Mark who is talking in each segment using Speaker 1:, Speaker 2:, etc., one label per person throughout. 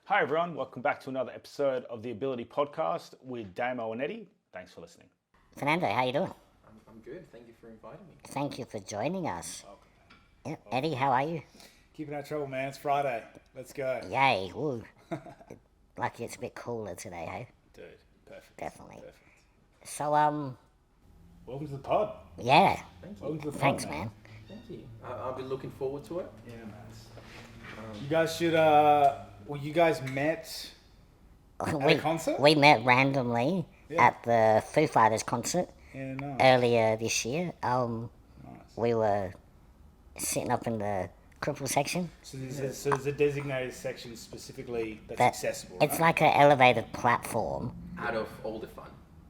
Speaker 1: Hi everyone, welcome back to another episode of the Ability Podcast with Damo and Eddy. Thanks for listening.
Speaker 2: Fernando, how you doing?
Speaker 3: I'm good. Thank you for inviting me.
Speaker 2: Thank you for joining us.
Speaker 1: Welcome.
Speaker 2: Yeah, Eddie, how are you?
Speaker 4: Keeping out of trouble, man. It's Friday. Let's go.
Speaker 2: Yay, woo. Lucky it's a bit cooler today, hey?
Speaker 4: Dude, perfect.
Speaker 2: Definitely.
Speaker 4: Perfect.
Speaker 2: So,
Speaker 4: Welcome to the pod.
Speaker 2: yeah,
Speaker 3: Thank you.
Speaker 4: Welcome to the pod,
Speaker 2: thanks,
Speaker 4: man.
Speaker 2: man.
Speaker 3: Thank you. I'll be looking forward to it.
Speaker 4: Yeah, man. You guys should, you guys met at a concert?
Speaker 2: We met randomly
Speaker 4: Yeah.
Speaker 2: at the Foo Fighters concert
Speaker 4: Yeah, nice.
Speaker 2: earlier this year.
Speaker 4: Nice.
Speaker 2: We were sitting up in the cripple section.
Speaker 4: So there's a designated section specifically that's
Speaker 2: That
Speaker 4: accessible,
Speaker 2: It's
Speaker 4: right?
Speaker 2: like an elevated platform
Speaker 3: Out of all the fun,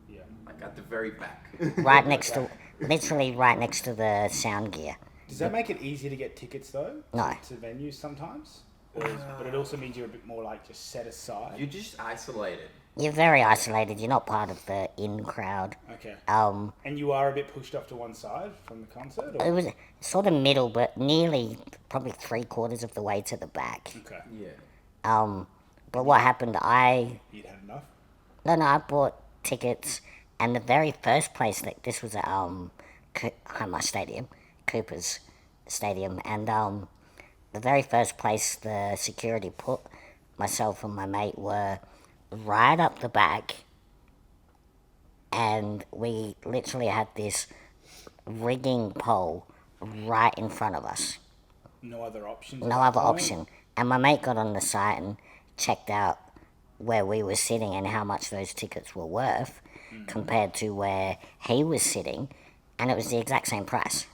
Speaker 4: Yeah.
Speaker 3: like at the very back.
Speaker 2: right next to, literally right next to the sound gear.
Speaker 4: Does that make it easier to get tickets, though?
Speaker 2: No.
Speaker 4: To venues sometimes? But it also means you're a bit more, like, just set aside.
Speaker 3: You're just isolated.
Speaker 2: You're very isolated. You're not part of the in crowd.
Speaker 4: Okay.
Speaker 2: Um,
Speaker 4: And you are a bit pushed off to one side from the concert?
Speaker 2: It
Speaker 4: Or?
Speaker 2: was sort of middle, but nearly probably 3/4 of the way to the back.
Speaker 4: Okay.
Speaker 3: Yeah.
Speaker 2: But what happened?
Speaker 4: You'd had enough?
Speaker 2: I bought tickets, and the very first place that this was at Homa Stadium, Cooper's Stadium, and the very first place the security put myself and my mate were right up the back, and we literally had this rigging pole right in front of us.
Speaker 4: No other options?
Speaker 2: No other option. And my mate got on the site and checked out where we were sitting and how much those tickets were worth compared to where he was sitting, and it was the exact same price.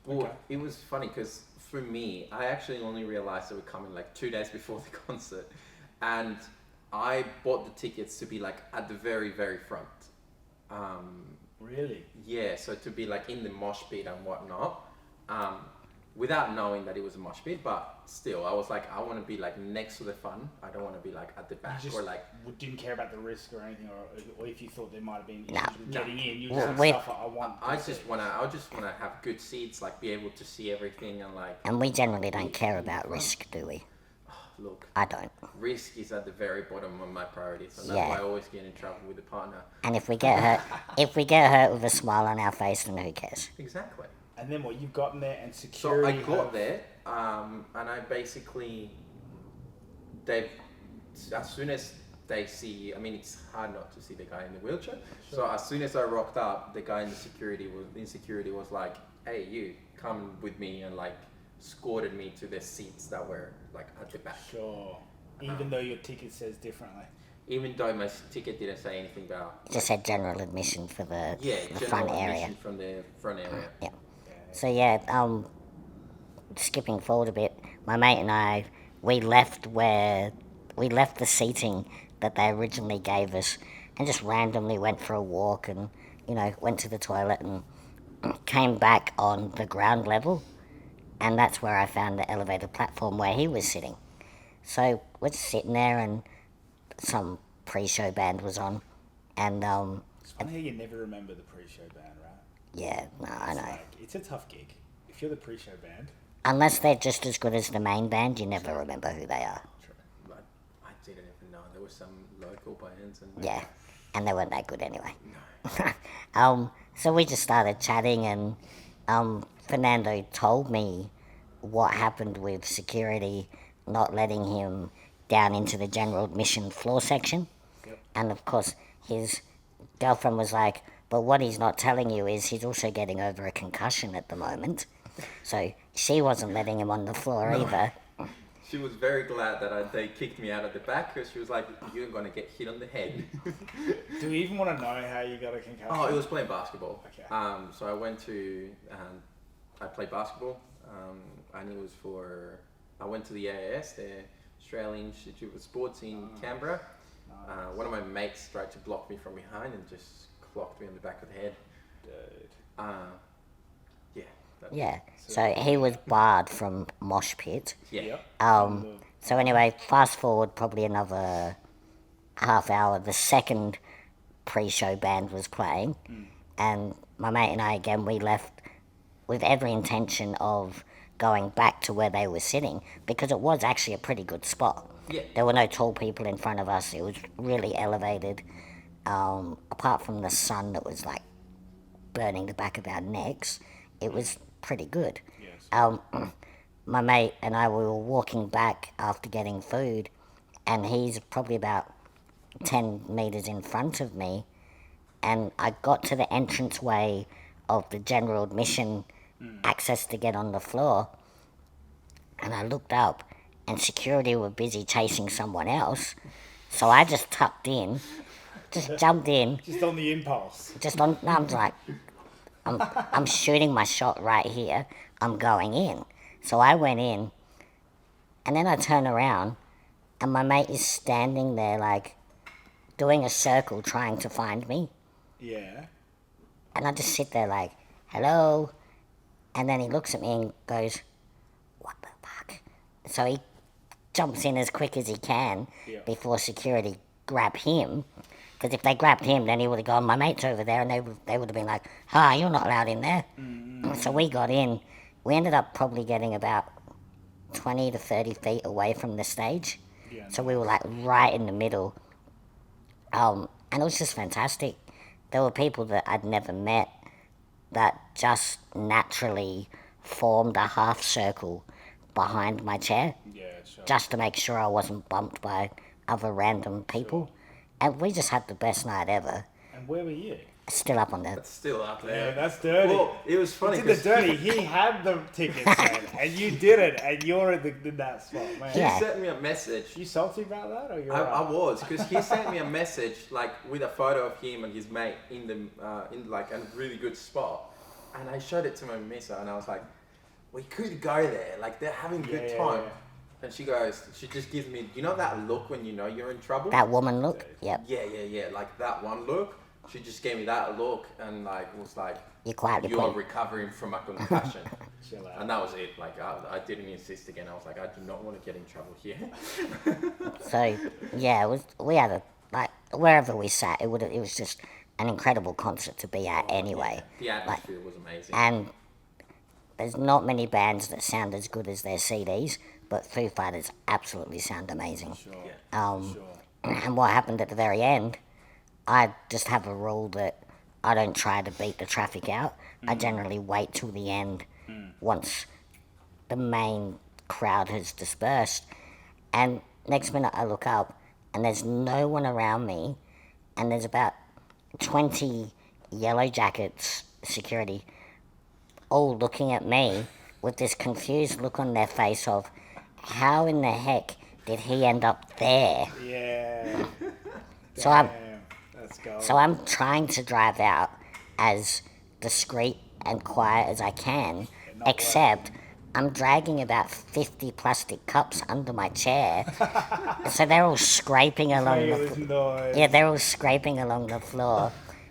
Speaker 3: Well,
Speaker 4: Okay.
Speaker 3: it was funny because for me, I actually only realized they were coming like 2 days before the concert, and I bought the tickets to be like at the very, very front.
Speaker 4: Really?
Speaker 3: Yeah, so to be like in the mosh pit and whatnot, without knowing that it was a mosh pit, but still, I was like, I want to be like next to the fun. I don't want to be like at the back
Speaker 4: You just
Speaker 3: or like.
Speaker 4: didn't care about the risk or anything, or if you thought there might have been issues
Speaker 2: No.
Speaker 4: with getting in, you
Speaker 2: Well,
Speaker 4: just
Speaker 2: we-
Speaker 4: stuff I want.
Speaker 3: I just wanna have good seats, like be able to see everything and like
Speaker 2: And we generally don't care about risk, do we?
Speaker 3: look.
Speaker 2: I don't.
Speaker 3: Risk is at the very bottom of my priorities, and that's
Speaker 2: Yeah.
Speaker 3: why I always get in trouble with the partner.
Speaker 2: And if we get hurt with a smile on our face, then who cares?
Speaker 3: Exactly.
Speaker 4: And then what? You've gotten there and
Speaker 3: So
Speaker 4: security.
Speaker 3: I got there, and I basically, as soon as they see, I mean, it's hard not to see the guy in the wheelchair. So as soon as I rocked up, the guy in security was like, "Hey, you come with me," and like escorted me to the seats that were like at the back.
Speaker 4: Sure. Even though your ticket says differently.
Speaker 3: Even though my ticket didn't say anything about
Speaker 2: Just said general admission for the
Speaker 3: general
Speaker 2: front area.
Speaker 3: admission from the front area.
Speaker 2: Yeah. So yeah, skipping forward a bit, my mate and I, we left the seating that they originally gave us, and just randomly went for a walk, and went to the toilet and came back on the ground level, and that's where I found the elevated platform where he was sitting. So we're just sitting there, and some pre-show band was on, and
Speaker 4: It's funny how you never remember the pre-show band, right?
Speaker 2: yeah, no, I know.
Speaker 4: It's a tough gig. If you're the pre-show band.
Speaker 2: Unless they're just as good as the main band, you never remember who they are.
Speaker 3: But I didn't even know there were some local bands and
Speaker 2: Yeah, and they weren't that good anyway.
Speaker 3: no.
Speaker 2: So we just started chatting, and Fernando told me what happened with security not letting him down into the general admission floor section.
Speaker 4: Yep.
Speaker 2: And of course, his girlfriend was like, but what he's not telling you is he's also getting over a concussion at the moment. So she wasn't letting him on the floor either.
Speaker 3: She was very glad that they kicked me out of the back because she was like, "You're gonna get hit on the head."
Speaker 4: Do we even want to know how you got a concussion?
Speaker 3: Oh, it was playing basketball.
Speaker 4: Okay.
Speaker 3: So I went to, I played basketball, and it was I went to the AIS, the Australian Institute of Sports in Canberra. One of my mates tried to block me from behind and just clocked me on the back of the head.
Speaker 4: Dude.
Speaker 3: Yeah.
Speaker 2: Yeah, so he was barred from mosh pit.
Speaker 3: Yeah.
Speaker 4: Yep.
Speaker 2: So anyway, fast forward probably another half hour, the second pre-show band was playing, and my mate and I, again, we left with every intention of going back to where they were sitting because it was actually a pretty good spot.
Speaker 3: Yeah.
Speaker 2: There were no tall people in front of us. It was really elevated. Apart from the sun that was like burning the back of our necks, it was pretty good.
Speaker 1: Yes.
Speaker 2: My mate and I, we were walking back after getting food, and he's probably about 10 meters in front of me, and I got to the entranceway of the general admission access to get on the floor, and I looked up, and security were busy chasing someone else, so I just tucked in, just jumped in.
Speaker 4: Just on the impulse.
Speaker 2: I'm like, I'm shooting my shot right here, I'm going in. So I went in, and then I turn around, and my mate is standing there like doing a circle trying to find me.
Speaker 4: Yeah.
Speaker 2: And I just sit there like, hello? And then he looks at me and goes, what the fuck? So he jumps in as quick as he can before security grab him. Because if they grabbed him, then he would have gone, my mate's over there, and they would have been like, hi, you're not allowed in there. So we got in. We ended up probably getting about 20 to 30 feet away from the stage.
Speaker 4: Yeah.
Speaker 2: So we were like right in the middle. And it was just fantastic. There were people that I'd never met that just naturally formed a half circle behind my chair,
Speaker 1: Yeah, sure.
Speaker 2: just to make sure I wasn't bumped by other random people.
Speaker 1: Sure.
Speaker 2: And we just had the best night ever.
Speaker 1: And where were you?
Speaker 2: Still up on the...
Speaker 3: It's still up
Speaker 4: Yeah,
Speaker 3: there.
Speaker 4: that's dirty.
Speaker 3: Well, it was funny
Speaker 4: It's in the
Speaker 3: 'cause
Speaker 4: dirty. He had the tickets, man, and you didn't, and you're in that spot, man.
Speaker 3: he
Speaker 2: Yeah.
Speaker 3: sent me a message.
Speaker 4: You salty about that, or you're
Speaker 3: I
Speaker 4: right?
Speaker 3: was, because he sent me a message like with a photo of him and his mate in the in like a really good spot, and I showed it to my missa, and I was like, we could go there, like they're having a good
Speaker 4: Yeah,
Speaker 3: time.
Speaker 4: yeah.
Speaker 3: And she just gives me, you know that look when you know you're in trouble?
Speaker 2: That woman look? Yep.
Speaker 3: Yeah, like that one look. She just gave me that look and like was like,
Speaker 2: You quietly
Speaker 3: you are
Speaker 2: put...
Speaker 3: recovering from a concussion.
Speaker 4: Chill out.
Speaker 3: And that was it. Like I didn't insist again. I was like, I do not want to get in trouble here.
Speaker 2: So, yeah, we had a... Like, wherever we sat, it was just an incredible concert to be at anyway.
Speaker 3: The atmosphere was amazing.
Speaker 2: And there's not many bands that sound as good as their CDs, but Foo Fighters absolutely sound amazing.
Speaker 1: Sure.
Speaker 3: Yeah.
Speaker 1: Sure.
Speaker 2: And what happened at the very end, I just have a rule that I don't try to beat the traffic out. I generally wait till the end once the main crowd has dispersed. And next minute I look up and there's no one around me, and there's about 20 yellow jackets, security, all looking at me with this confused look on their face of, how in the heck did he end up there?
Speaker 4: Yeah.
Speaker 2: So I'm...
Speaker 4: Damn. Let's go.
Speaker 2: So I'm trying to drive out as discreet and quiet as I can, except I'm dragging about 50 plastic cups under my chair. So they're all scraping along the
Speaker 4: This noise.
Speaker 2: Yeah, they're all scraping along the floor.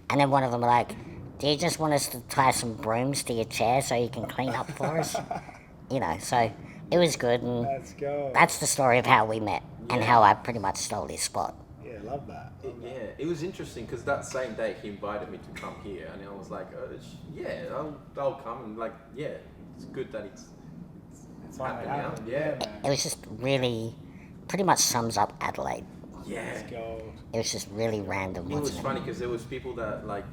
Speaker 2: And then one of them are like, do you just want us to tie some brooms to your chair so you can clean up for us? You know, so it was good, and
Speaker 4: Let's go.
Speaker 2: that's the story of how we met and how I pretty much stole his spot.
Speaker 4: Yeah, love that.
Speaker 3: It was interesting because that same day he invited me to come here, and I was like, I'll come, and like, yeah, it's good that it's
Speaker 4: Finally
Speaker 3: happened now.
Speaker 4: happened.
Speaker 3: Yeah,
Speaker 4: man.
Speaker 2: It was just really, pretty much sums up Adelaide.
Speaker 3: yeah.
Speaker 4: Let's go.
Speaker 2: It was just really random,
Speaker 3: It was
Speaker 2: wasn't it?
Speaker 3: funny because there was people that like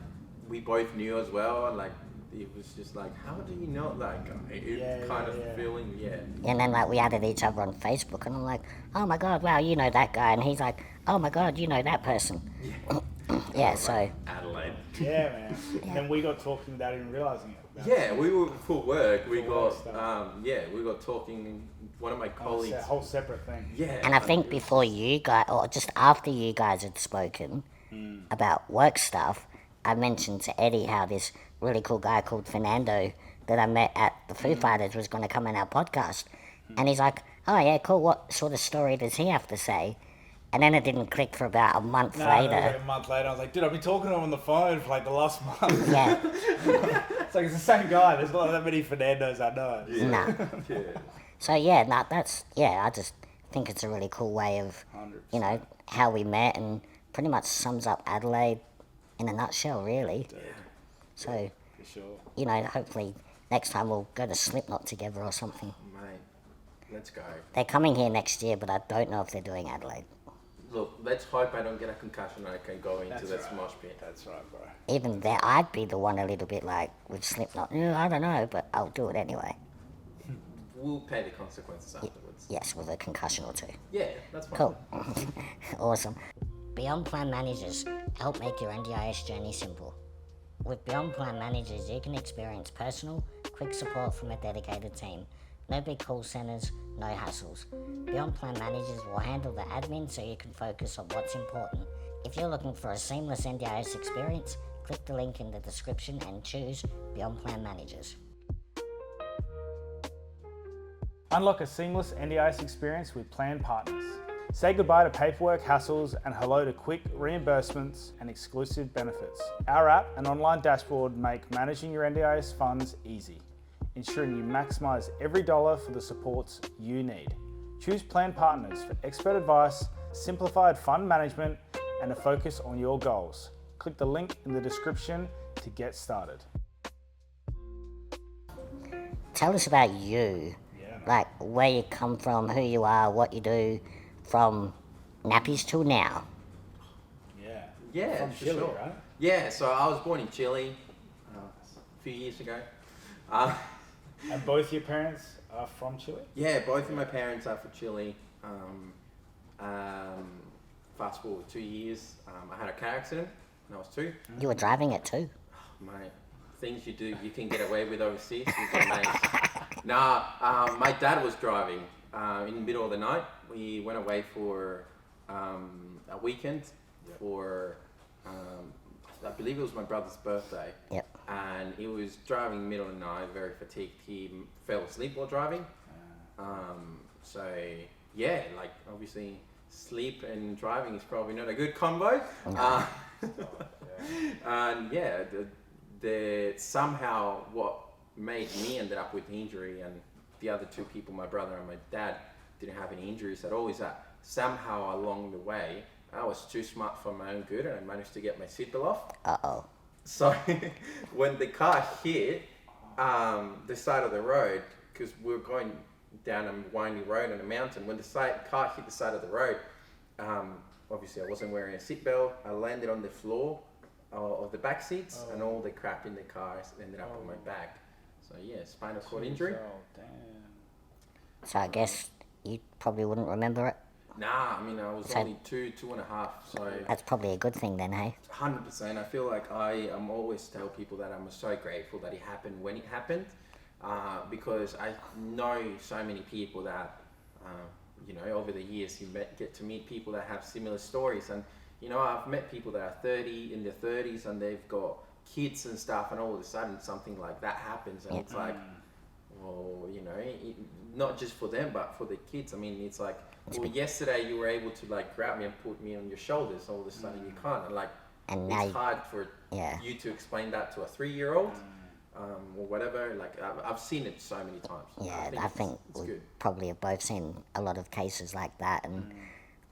Speaker 3: we both knew as well, and like it was just like, how do you know that guy? It kind of feeling,
Speaker 2: And then like we added each other on Facebook, and I'm like, oh my god, wow, you know that guy, and he's like, oh my god, you know that person. Yeah, so
Speaker 3: Adelaide.
Speaker 4: Yeah, man. And then we got talking without even realizing it.
Speaker 3: Yeah, we were full work. We
Speaker 4: Full work
Speaker 3: got
Speaker 4: stuff.
Speaker 3: we got talking. One of my
Speaker 4: It's
Speaker 3: colleagues.
Speaker 4: a whole separate thing.
Speaker 3: Yeah.
Speaker 2: and I think before you guys, or just after you guys had spoken about work stuff, I mentioned to Eddie how this really cool guy called Fernando that I met at the Foo Fighters was going to come on our podcast. And he's like, oh yeah, cool, what sort of story does he have to say? And then it didn't click for about a month
Speaker 4: No, it was
Speaker 2: later.
Speaker 4: like a month later, I was like, dude, I've been talking to him on the phone for like the last month.
Speaker 2: Yeah,
Speaker 4: It's like, it's the same guy. There's not that many Fernandos I know.
Speaker 2: nah.
Speaker 3: Yeah.
Speaker 2: So yeah, no, I just think it's a really cool way of,
Speaker 4: 100%.
Speaker 2: how we met, and pretty much sums up Adelaide in a nutshell, really. So,
Speaker 4: For sure.
Speaker 2: hopefully Next time we'll go to Slipknot together or something.
Speaker 3: Mate, let's go.
Speaker 2: They're coming here next year, but I don't know if they're doing Adelaide.
Speaker 3: Look, let's hope I don't get a concussion and I can go into
Speaker 4: That's
Speaker 3: that
Speaker 4: right.
Speaker 3: smosh pit.
Speaker 4: That's right, bro.
Speaker 2: Even there, I'd be the one a little bit like with Slipknot. I don't know, but I'll do it anyway.
Speaker 3: We'll pay the consequences afterwards.
Speaker 2: Yes, with a concussion or two.
Speaker 3: Yeah, that's fine.
Speaker 2: Cool. Awesome. Beyond Plan Managers help make your NDIS journey simple. With Beyond Plan Managers, you can experience personal, quick support from a dedicated team. No big call centers, no hassles. Beyond Plan Managers will handle the admin so you can focus on what's important. If you're looking for a seamless NDIS experience, click the link in the description and choose Beyond Plan Managers.
Speaker 1: Unlock a seamless NDIS experience with Plan Partners. Say goodbye to paperwork hassles and hello to quick reimbursements and exclusive benefits. Our app and online dashboard make managing your NDIS funds easy, ensuring you maximise every dollar for the supports you need. Choose Plan Partners for expert advice, simplified fund management, and a focus on your goals. Click the link in the description to get started.
Speaker 2: Tell us about you. Like where you come from, who you are, what you do, from nappies till now.
Speaker 3: Yeah,
Speaker 4: From
Speaker 3: for
Speaker 4: Chile,
Speaker 3: sure.
Speaker 4: right?
Speaker 3: Yeah, so I was born in Chile a few years ago.
Speaker 4: And both your parents are from Chile?
Speaker 3: Yeah, both of my parents are from Chile. Fast forward 2 years, I had a car accident when I was 2.
Speaker 2: You were driving it too.
Speaker 3: Mate, things you do, you can get away with overseas. My dad was driving in the middle of the night. We went away for a weekend for, I believe it was my brother's birthday.
Speaker 2: Yep.
Speaker 3: And he was driving in the middle of the night, very fatigued. He fell asleep while driving. So, yeah, like obviously sleep and driving is probably not a good combo. And yeah, the somehow what made me ended up with the injury, and the other 2 people, my brother and my dad, didn't have any injuries at all, is that somehow along the way I was too smart for my own good and I managed to get my seatbelt off.
Speaker 2: Uh-oh.
Speaker 3: So when the car hit the side of the road, because we were going down a windy road on a mountain, when the car hit the side of the road, obviously I wasn't wearing a seatbelt. I landed on the floor of the back seats, and all the crap in the car ended up on my back. So yeah, spinal cord injury.
Speaker 2: So I guess you probably wouldn't remember it.
Speaker 3: Nah, I mean I was only 2.5, so
Speaker 2: That's probably a good thing then, hey?
Speaker 3: 100%. I feel like I am always tell people that I'm so grateful that it happened when it happened, because I know so many people that, over the years you get to meet people that have similar stories, and I've met people that are 30 in their 30s and they've got kids and stuff, and all of a sudden something like that happens, and it's like, well, not just for them but for the kids. I mean, it's like, well, yesterday you were able to like grab me and put me on your shoulders, all of a sudden you can't, and like it's hard for you to explain that to a 3-year-old or whatever. Like I've seen it so many times.
Speaker 2: Yeah, I think
Speaker 3: it's
Speaker 2: we
Speaker 3: good.
Speaker 2: probably have both seen a lot of cases like that, and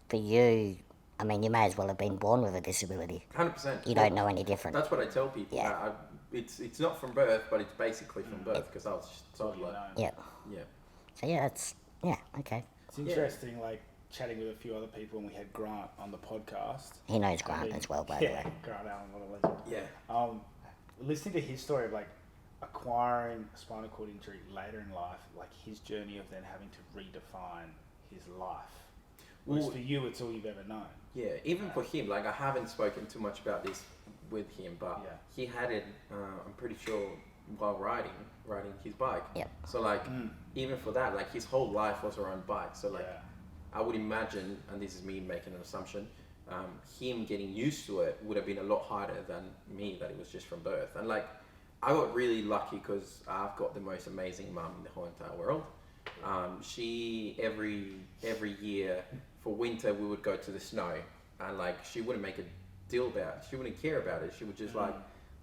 Speaker 2: for you, I mean, you may as well have been born with a disability.
Speaker 3: 100%.
Speaker 2: You don't know any different.
Speaker 3: That's what I tell people.
Speaker 2: Yeah.
Speaker 3: It's not from birth, but it's basically from birth, because I was just toddler.
Speaker 2: Yeah.
Speaker 3: Yeah.
Speaker 2: So okay.
Speaker 4: It's interesting, like chatting with a few other people, and we had Grant on the podcast.
Speaker 2: He knows Grant as well, by the way.
Speaker 4: Grant Allen, what a legend.
Speaker 3: Yeah.
Speaker 4: Listening to his story of like acquiring a spinal cord injury later in life, like his journey of then having to redefine his life. Whereas for you, it's all you've ever known.
Speaker 3: Yeah, even for him, like I haven't spoken too much about this with him, but he had it, I'm pretty sure, while riding his bike.
Speaker 2: Yeah.
Speaker 3: So like, even for that, like his whole life was around bike. So like, I would imagine, and this is me making an assumption, him getting used to it would have been a lot harder than me, that it was just from birth. And like, I got really lucky because I've got the most amazing mum in the whole entire world. She every year for winter we would go to the snow, and like she wouldn't make a deal about it. She wouldn't care about it. She would just like,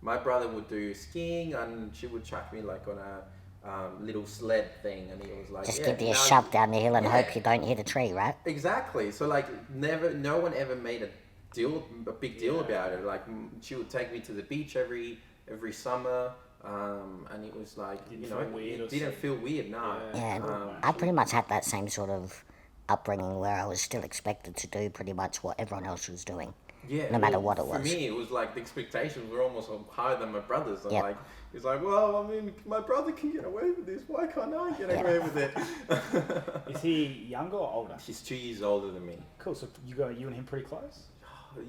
Speaker 3: my brother would do skiing and she would chuck me like on a little sled thing, and he was like,
Speaker 2: Just give you a shove down the hill and
Speaker 3: Yeah.
Speaker 2: hope you don't hit a tree, right?
Speaker 3: Exactly. So like, no one ever made a big deal about it. Like she would take me to the beach every summer. and it was like,
Speaker 4: Didn't
Speaker 3: you
Speaker 4: feel
Speaker 3: know,
Speaker 4: weird or
Speaker 3: it didn't
Speaker 4: sick?
Speaker 3: feel weird, no.
Speaker 2: Yeah, and
Speaker 3: Um,
Speaker 2: I pretty much had that same sort of upbringing where I was still expected to do pretty much what everyone else was doing.
Speaker 3: Yeah,
Speaker 2: No matter
Speaker 3: well,
Speaker 2: what it
Speaker 3: for
Speaker 2: was.
Speaker 3: me, it was like the expectations were almost higher than my brothers. And
Speaker 2: Yep.
Speaker 3: like, it's like, well, I mean, my brother can get away with this. Why can't I get
Speaker 2: Yeah.
Speaker 3: away with it?
Speaker 4: Is he younger or older?
Speaker 3: He's 2 years older than me.
Speaker 4: Cool. So you and him pretty close?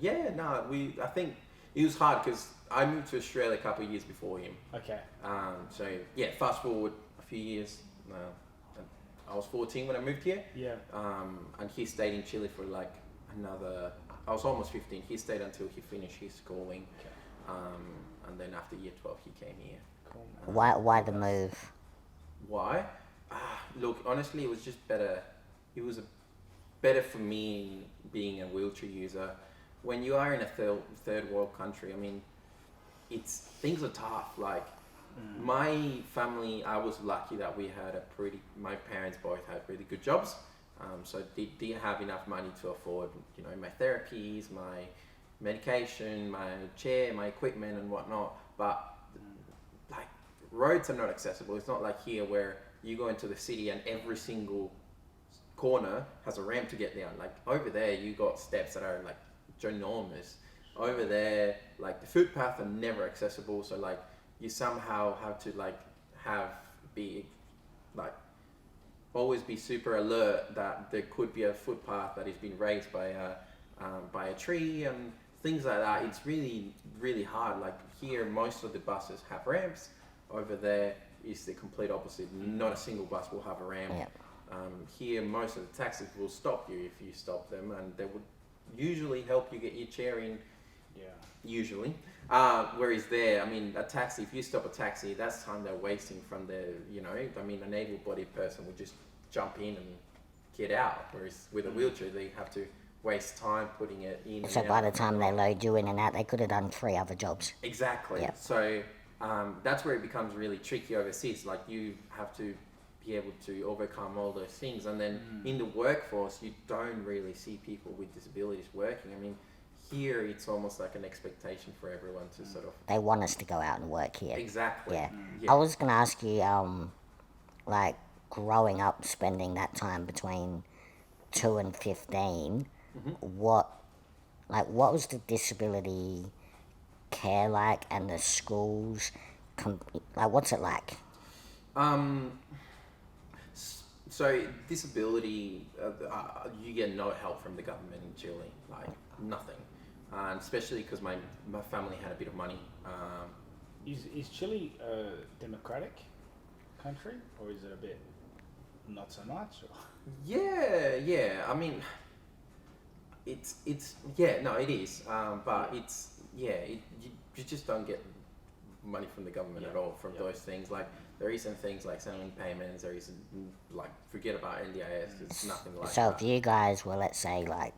Speaker 3: Yeah, no, I think it was hard because I moved to Australia a couple of years before him.
Speaker 4: Okay.
Speaker 3: So yeah, fast forward a few years. I was 14 when I moved here.
Speaker 4: Yeah.
Speaker 3: And he stayed in Chile for like another. I was almost 15. He stayed until he finished his schooling.
Speaker 4: Okay.
Speaker 3: And then after year 12, he came here.
Speaker 4: Cool.
Speaker 2: Why the move?
Speaker 3: Why? Look, honestly, it was just better. It was better for me being a wheelchair user. When you are in a third world country, I mean, things are tough. Like my family, I was lucky that we had my parents both had really good jobs. So they didn't have enough money to afford, you know, my therapies, my medication, my chair, my equipment and whatnot. But like roads are not accessible. It's not like here where you go into the city and every single corner has a ramp to get down. Like over there, you got steps that are like ginormous. Over there, like the footpaths are never accessible. So like you somehow have to like always be super alert that there could be a footpath that has been raised by a tree and things like that. It's really, really hard. Like here, most of the buses have ramps. Over there is the complete opposite. Not a single bus will have a ramp.
Speaker 2: Yeah.
Speaker 3: Here, most of the taxis will stop you if you stop them, and they would usually help you get your chair in.
Speaker 4: Yeah.
Speaker 3: Usually. Whereas there, I mean, a taxi, if you stop a taxi, that's time they're wasting from an able-bodied person would just jump in and get out. Whereas with a wheelchair, they have to waste time putting it in.
Speaker 2: So
Speaker 3: and
Speaker 2: by
Speaker 3: out.
Speaker 2: the time they load you in and out, they could have done 3 other jobs.
Speaker 3: Exactly.
Speaker 2: Yeah.
Speaker 3: So that's where it becomes really tricky overseas. Like you have to be able to overcome all those things. And then in the workforce, you don't really see people with disabilities working. I mean, here it's almost like an expectation for everyone to sort of.
Speaker 2: They want us to go out and work here.
Speaker 3: Exactly.
Speaker 2: Yeah.
Speaker 3: Yeah.
Speaker 2: I was going to ask you, like, growing up, spending that time between 2 and 15, what was the disability care like and the schools? Like, what's it like?
Speaker 3: So disability, you get no help from the government in Chile, like nothing. And especially because my family had a bit of money.
Speaker 4: Is Chile a democratic country, or is it a bit not so much? Or?
Speaker 3: Yeah. I mean, it is. But you just don't get money from the government at all from those things. Like there isn't things like sending payments. There isn't like forget about NDIS. It's nothing like
Speaker 2: So
Speaker 3: that.
Speaker 2: if you guys were, let's say, like,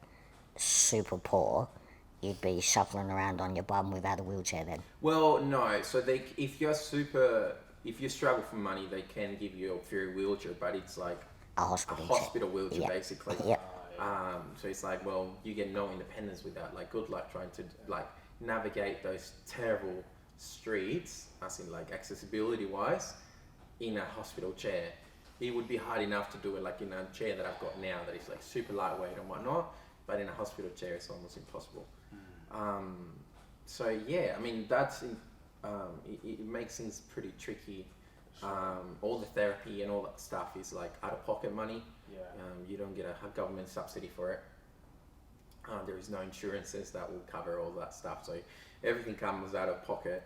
Speaker 2: super poor, you'd be shuffling around on your bum without a wheelchair then?
Speaker 3: Well, no. So if you struggle for money, they can give you a free wheelchair, but it's like
Speaker 2: A
Speaker 3: a
Speaker 2: hospital.
Speaker 3: hospital wheelchair
Speaker 2: Yep.
Speaker 3: basically.
Speaker 2: Yep.
Speaker 3: So it's like, well, you get no independence with that. Like, good luck trying to like navigate those terrible streets, as in like accessibility wise, in a hospital chair. It would be hard enough to do it like in a chair that I've got now that is like super lightweight and whatnot, but in a hospital chair it's almost impossible. So yeah, I mean it makes things pretty tricky. All the therapy and all that stuff is like out of pocket money.
Speaker 4: Yeah.
Speaker 3: You don't get a government subsidy for it. There is no insurances that will cover all that stuff, so everything comes out of pocket.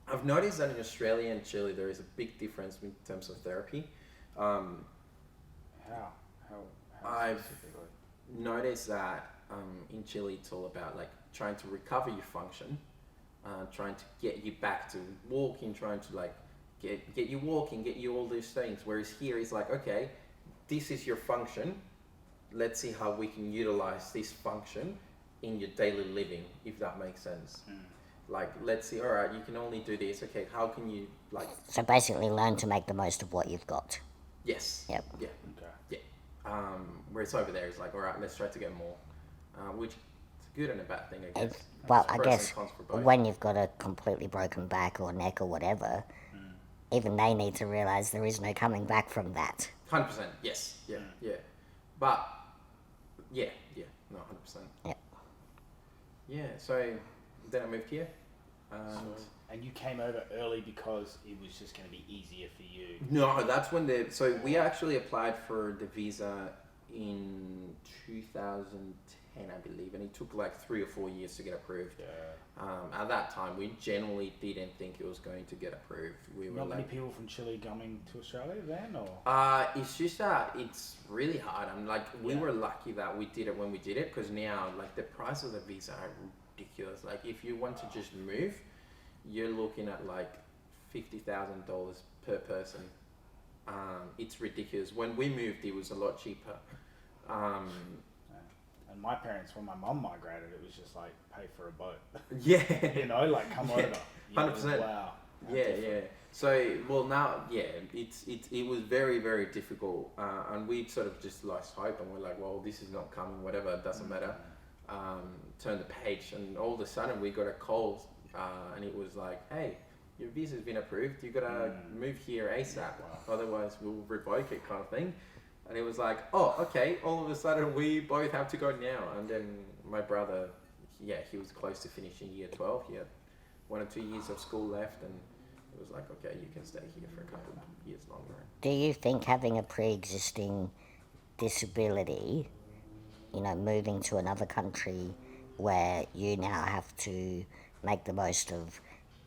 Speaker 3: I've noticed that in Australia and Chile there is a big difference in terms of therapy.
Speaker 4: How
Speaker 3: I've
Speaker 4: specifically?
Speaker 3: noticed that in Chile it's all about like trying to recover your function, trying to get you back to walking, trying to like get you walking, get you all these things. Whereas here it's like, okay, this is your function. Let's see how we can utilize this function in your daily living, if that makes sense. Like, let's see, all right, you can only do this. Okay, how can you like?
Speaker 2: So basically learn to make the most of what you've got.
Speaker 3: Yes.
Speaker 2: Yep.
Speaker 3: Yeah.
Speaker 4: Okay.
Speaker 3: Yeah. Whereas over there it's like, all right, let's try to get more, which good and a bad thing, I guess.
Speaker 2: Well,
Speaker 3: It's
Speaker 2: I
Speaker 3: pros and
Speaker 2: guess
Speaker 3: cons for both.
Speaker 2: when you've got a completely broken back or neck or whatever, even they need to realise there is no coming back from that.
Speaker 3: 100%, yes, yeah. But, yeah, no, 100%.
Speaker 2: Yep.
Speaker 3: Yeah, so then I moved here. And
Speaker 4: And you came over early because it was just going to be easier for you.
Speaker 3: no, that's when so we actually applied for the visa in 2010, I believe, and it took like 3 or 4 years to get approved.
Speaker 4: Yeah.
Speaker 3: At that time, we generally didn't think it was going to get approved. We were
Speaker 4: Not many
Speaker 3: like,
Speaker 4: people from Chile coming to Australia then, or?
Speaker 3: it's just that it's really hard. I'm like, we
Speaker 4: Yeah.
Speaker 3: were lucky that we did it when we did it, because now like the price of the visa are ridiculous. Like if you want to just move, you're looking at like $50,000 per person. It's ridiculous. When we moved, it was a lot cheaper.
Speaker 4: And my parents, when my mum migrated, it was just like pay for a boat.
Speaker 3: Yeah.
Speaker 4: You know, like come over. You know,
Speaker 3: 100%.
Speaker 4: Wow. How
Speaker 3: Yeah.
Speaker 4: different.
Speaker 3: So, well, now, it was very, very difficult, and we sort of just lost hope, and we're like, well, this is not coming, whatever, it doesn't matter. Turn the page, and all of a sudden we got a call, and it was like, hey, your visa's been approved, you gotta move here ASAP, otherwise we'll revoke it, kind of thing. And it was like, oh, okay, all of a sudden we both have to go now. And then my brother, he was close to finishing year 12. He had 1 or 2 years of school left, and it was like, okay, you can stay here for a couple of years longer.
Speaker 2: Do you think having a pre-existing disability, moving to another country where you now have to make the most of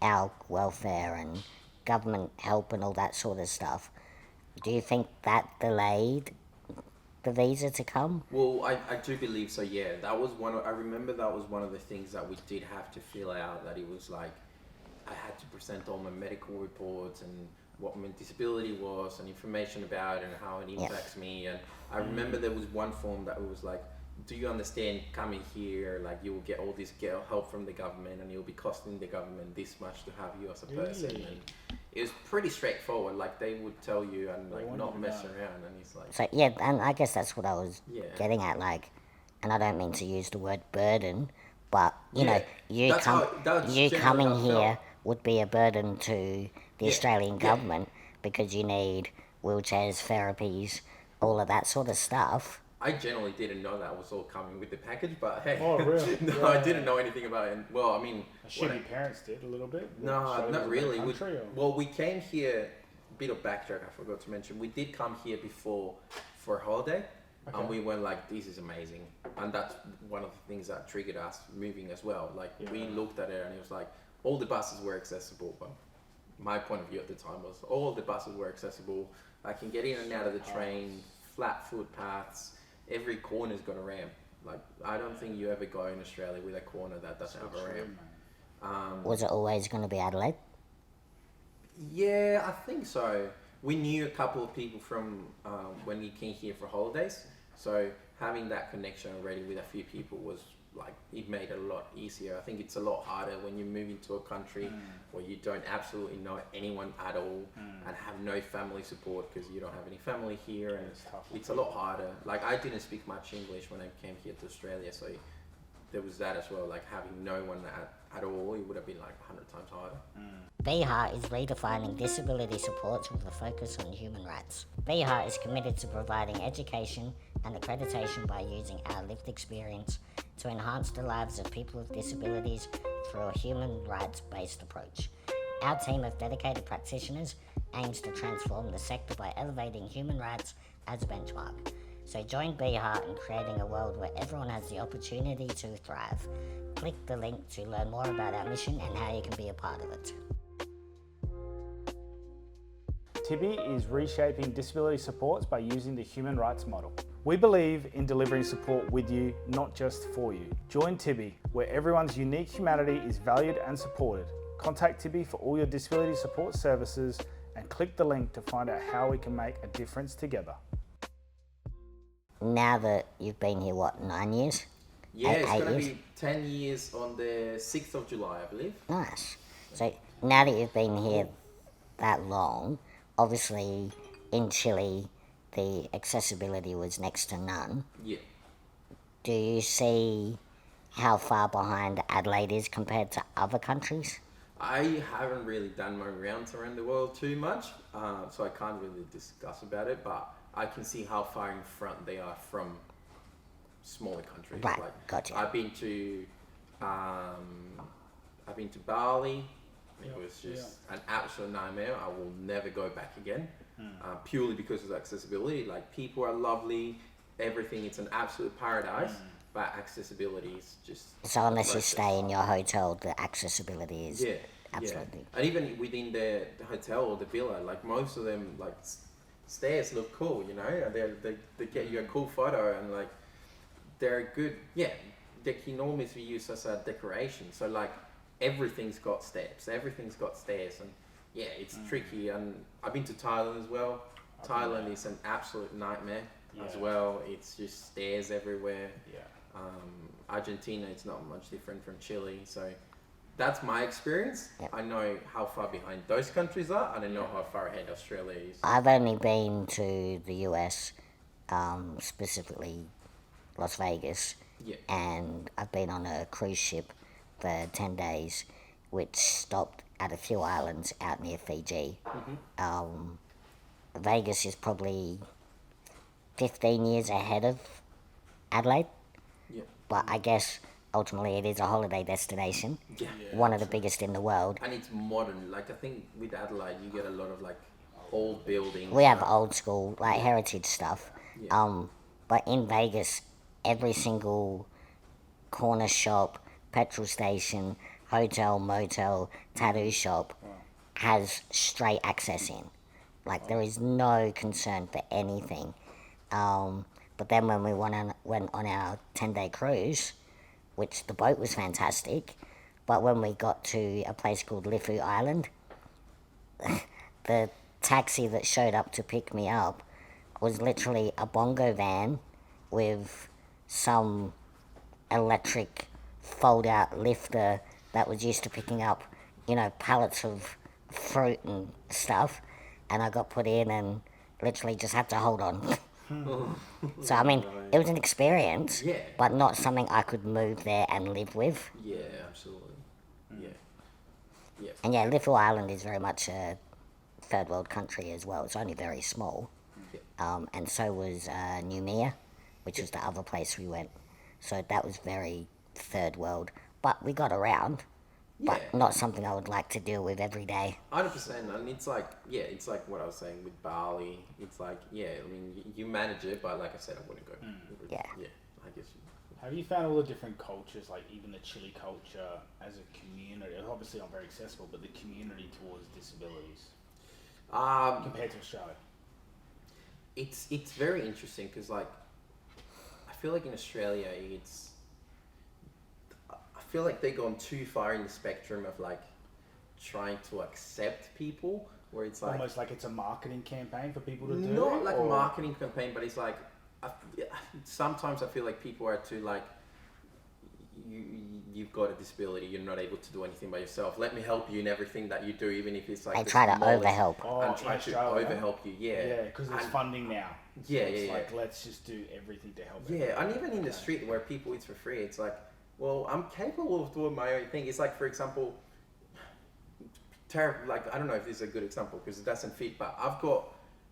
Speaker 2: our welfare and government help and all that sort of stuff, do you think that delayed the visa to come?
Speaker 3: Well, I do believe so, yeah. I remember that was one of the things that we did have to fill out, that it was like, I had to present all my medical reports and what my disability was and information about it and how it impacts me. And I remember there was one form that was like, do you understand coming here, like you will get all this help from the government and it will be costing the government this much to have you as a person.
Speaker 4: Really?
Speaker 3: And it was pretty straightforward, like they would tell you and like not mess around, and it's like...
Speaker 2: So, yeah, and I guess that's what I was
Speaker 3: Yeah.
Speaker 2: getting at, like, and I don't mean to use the word burden, but, you
Speaker 3: Yeah,
Speaker 2: know, you
Speaker 3: that's
Speaker 2: you
Speaker 3: generally
Speaker 2: coming
Speaker 3: how I
Speaker 2: here
Speaker 3: felt.
Speaker 2: would be a burden to the
Speaker 3: Yeah,
Speaker 2: Australian
Speaker 3: yeah.
Speaker 2: government because you need wheelchairs, therapies, all of that sort of stuff.
Speaker 3: I generally didn't know that was all coming with the package, but hey.
Speaker 4: Oh, really?
Speaker 3: No,
Speaker 4: Yeah.
Speaker 3: I didn't know anything about it. Well, I mean...
Speaker 4: I assume your parents did a little bit?
Speaker 3: No,
Speaker 4: Australia's a
Speaker 3: not
Speaker 4: better
Speaker 3: really.
Speaker 4: country, or?
Speaker 3: Well, we came here, bit of backtrack, I forgot to mention. We did come here before for a holiday,
Speaker 4: Okay.
Speaker 3: and we went like, this is amazing. And that's one of the things that triggered us moving as well. Like, we
Speaker 4: Yeah.
Speaker 3: looked at it and it was like, all the buses were accessible. Well, my point of view at the time was all the buses were accessible. I can get in and out of the train, flat footpaths, every corner's got a ramp. Like, I don't think you ever go in Australia with a corner that doesn't have a
Speaker 4: True,
Speaker 3: ramp.
Speaker 4: man.
Speaker 2: Was it always going to be Adelaide?
Speaker 3: Yeah, I think so. We knew a couple of people from when we came here for holidays, so having that connection already with a few people was like, it made it a lot easier. I think it's a lot harder when you move into a country where you don't absolutely know anyone at all and have no family support because you don't have any family here, and
Speaker 4: It's tough.
Speaker 3: it's a lot harder. Like, I didn't speak much English when I came here to Australia, so there was that as well. Like, having no one at all, it would have been like 100 times harder.
Speaker 2: BHA is redefining disability supports with a focus on human rights. BHA is committed to providing education and accreditation by using our lived experience to enhance the lives of people with disabilities through a human rights-based approach. Our team of dedicated practitioners aims to transform the sector by elevating human rights as a benchmark. So join BHA in creating a world where everyone has the opportunity to thrive. Click the link to learn more about our mission and how you can be a part of it.
Speaker 1: Tibby is reshaping disability supports by using the human rights model. We believe in delivering support with you, not just for you. Join Tibby, where everyone's unique humanity is valued and supported. Contact Tibby for all your disability support services and click the link to find out how we can make a difference together.
Speaker 2: Now that you've been here, 9 years?
Speaker 3: Yeah, it's
Speaker 2: Eight
Speaker 3: going to
Speaker 2: years?
Speaker 3: be 10 years on the 6th of July, I believe.
Speaker 2: Nice. So now that you've been here that long, obviously in Chile the accessibility was next to none.
Speaker 3: Yeah.
Speaker 2: Do you see how far behind Adelaide is compared to other countries?
Speaker 3: I haven't really done my rounds around the world too much, so I can't really discuss about it. But I can see how far in front they are from smaller countries.
Speaker 2: Right,
Speaker 3: Like
Speaker 2: gotcha.
Speaker 3: I've been to Bali. It was just an absolute nightmare. I will never go back again, purely because of accessibility. Like, people are lovely, everything. It's an absolute paradise, but accessibility is just.
Speaker 2: So unless you
Speaker 3: atrocious.
Speaker 2: stay in your hotel, the accessibility is
Speaker 3: Yeah,
Speaker 2: absolutely.
Speaker 3: yeah. And even within the hotel or the villa, like, most of them, like, stairs look cool, you know. They get you a cool photo, and like, they're good. Yeah, they can almost be used as a decoration. So like, everything's got steps. Everything's got stairs, and yeah, it's tricky. And I've been to Thailand as well. Thailand is an absolute nightmare as well. It's just stairs everywhere.
Speaker 4: Yeah.
Speaker 3: Argentina, it's not much different from Chile. So that's my experience.
Speaker 2: Yep.
Speaker 3: I know how far behind those countries are, and I know how far ahead Australia is.
Speaker 2: I've only been to the US, specifically Las Vegas,
Speaker 3: Yeah.
Speaker 2: and I've been on a cruise ship for 10 days, which stopped at a few islands out near Fiji. Vegas is probably 15 years ahead of Adelaide,
Speaker 3: Yeah.
Speaker 2: but I guess ultimately it is a holiday destination,
Speaker 3: Yeah.
Speaker 2: one of the biggest in the world.
Speaker 3: And it's modern. Like, I think with Adelaide, you get a lot of like old buildings.
Speaker 2: We have old school, like heritage stuff,
Speaker 3: Yeah.
Speaker 2: but in Vegas, every single corner shop, petrol station, hotel, motel, tattoo shop has straight access in. Like, there is no concern for anything. But then when we went on our 10-day cruise, which the boat was fantastic, but when we got to a place called Lifu Island, the taxi that showed up to pick me up was literally a bongo van with some electric fold-out lifter that was used to picking up, pallets of fruit and stuff, and I got put in and literally just had to hold on. So I mean, it was an experience,
Speaker 3: Yeah.
Speaker 2: but not something I could move there and live with.
Speaker 3: Yeah, absolutely. Yeah. Yeah.
Speaker 2: And yeah, Little Island is very much a third world country as well. It's only very small.
Speaker 3: Yeah.
Speaker 2: And so was Noumea, which was the other place we went. So that was very third world. But we got around, but
Speaker 3: Yeah.
Speaker 2: not something I would like to deal with every day.
Speaker 3: 100%, and it's like, yeah, it's like what I was saying with Bali. It's like, yeah, I mean, you manage it, but like I said, I wouldn't go.
Speaker 2: Yeah.
Speaker 3: Yeah, I guess.
Speaker 4: Have you found all the different cultures, like even the Chile culture as a community? Obviously, not very accessible, but the community towards disabilities compared to Australia.
Speaker 3: It's very interesting because, like, I feel like in Australia, I feel like they've gone too far in the spectrum of like trying to accept people, where it's like
Speaker 4: Almost like it's a marketing campaign for people to do.
Speaker 3: not like a
Speaker 4: or-
Speaker 3: marketing campaign, but it's like sometimes I feel like people are too like, you've got a disability, you're not able to do anything by yourself. Let me help you in everything that you do, even if it's like
Speaker 2: They
Speaker 3: the
Speaker 2: try to
Speaker 3: smallest-
Speaker 2: overhelp.
Speaker 4: Oh,
Speaker 3: and
Speaker 4: in
Speaker 3: try to
Speaker 4: Australia?
Speaker 3: overhelp you. Yeah,
Speaker 4: Yeah, because there's
Speaker 3: And-
Speaker 4: funding now. So
Speaker 3: Yeah,
Speaker 4: it's
Speaker 3: yeah,
Speaker 4: like,
Speaker 3: yeah.
Speaker 4: let's just do everything to help.
Speaker 3: Yeah, and
Speaker 4: everyone.
Speaker 3: even in the street where people eat for free, it's like, well, I'm capable of doing my own thing. It's like, for example, like, I don't know if this is a good example because it doesn't fit, but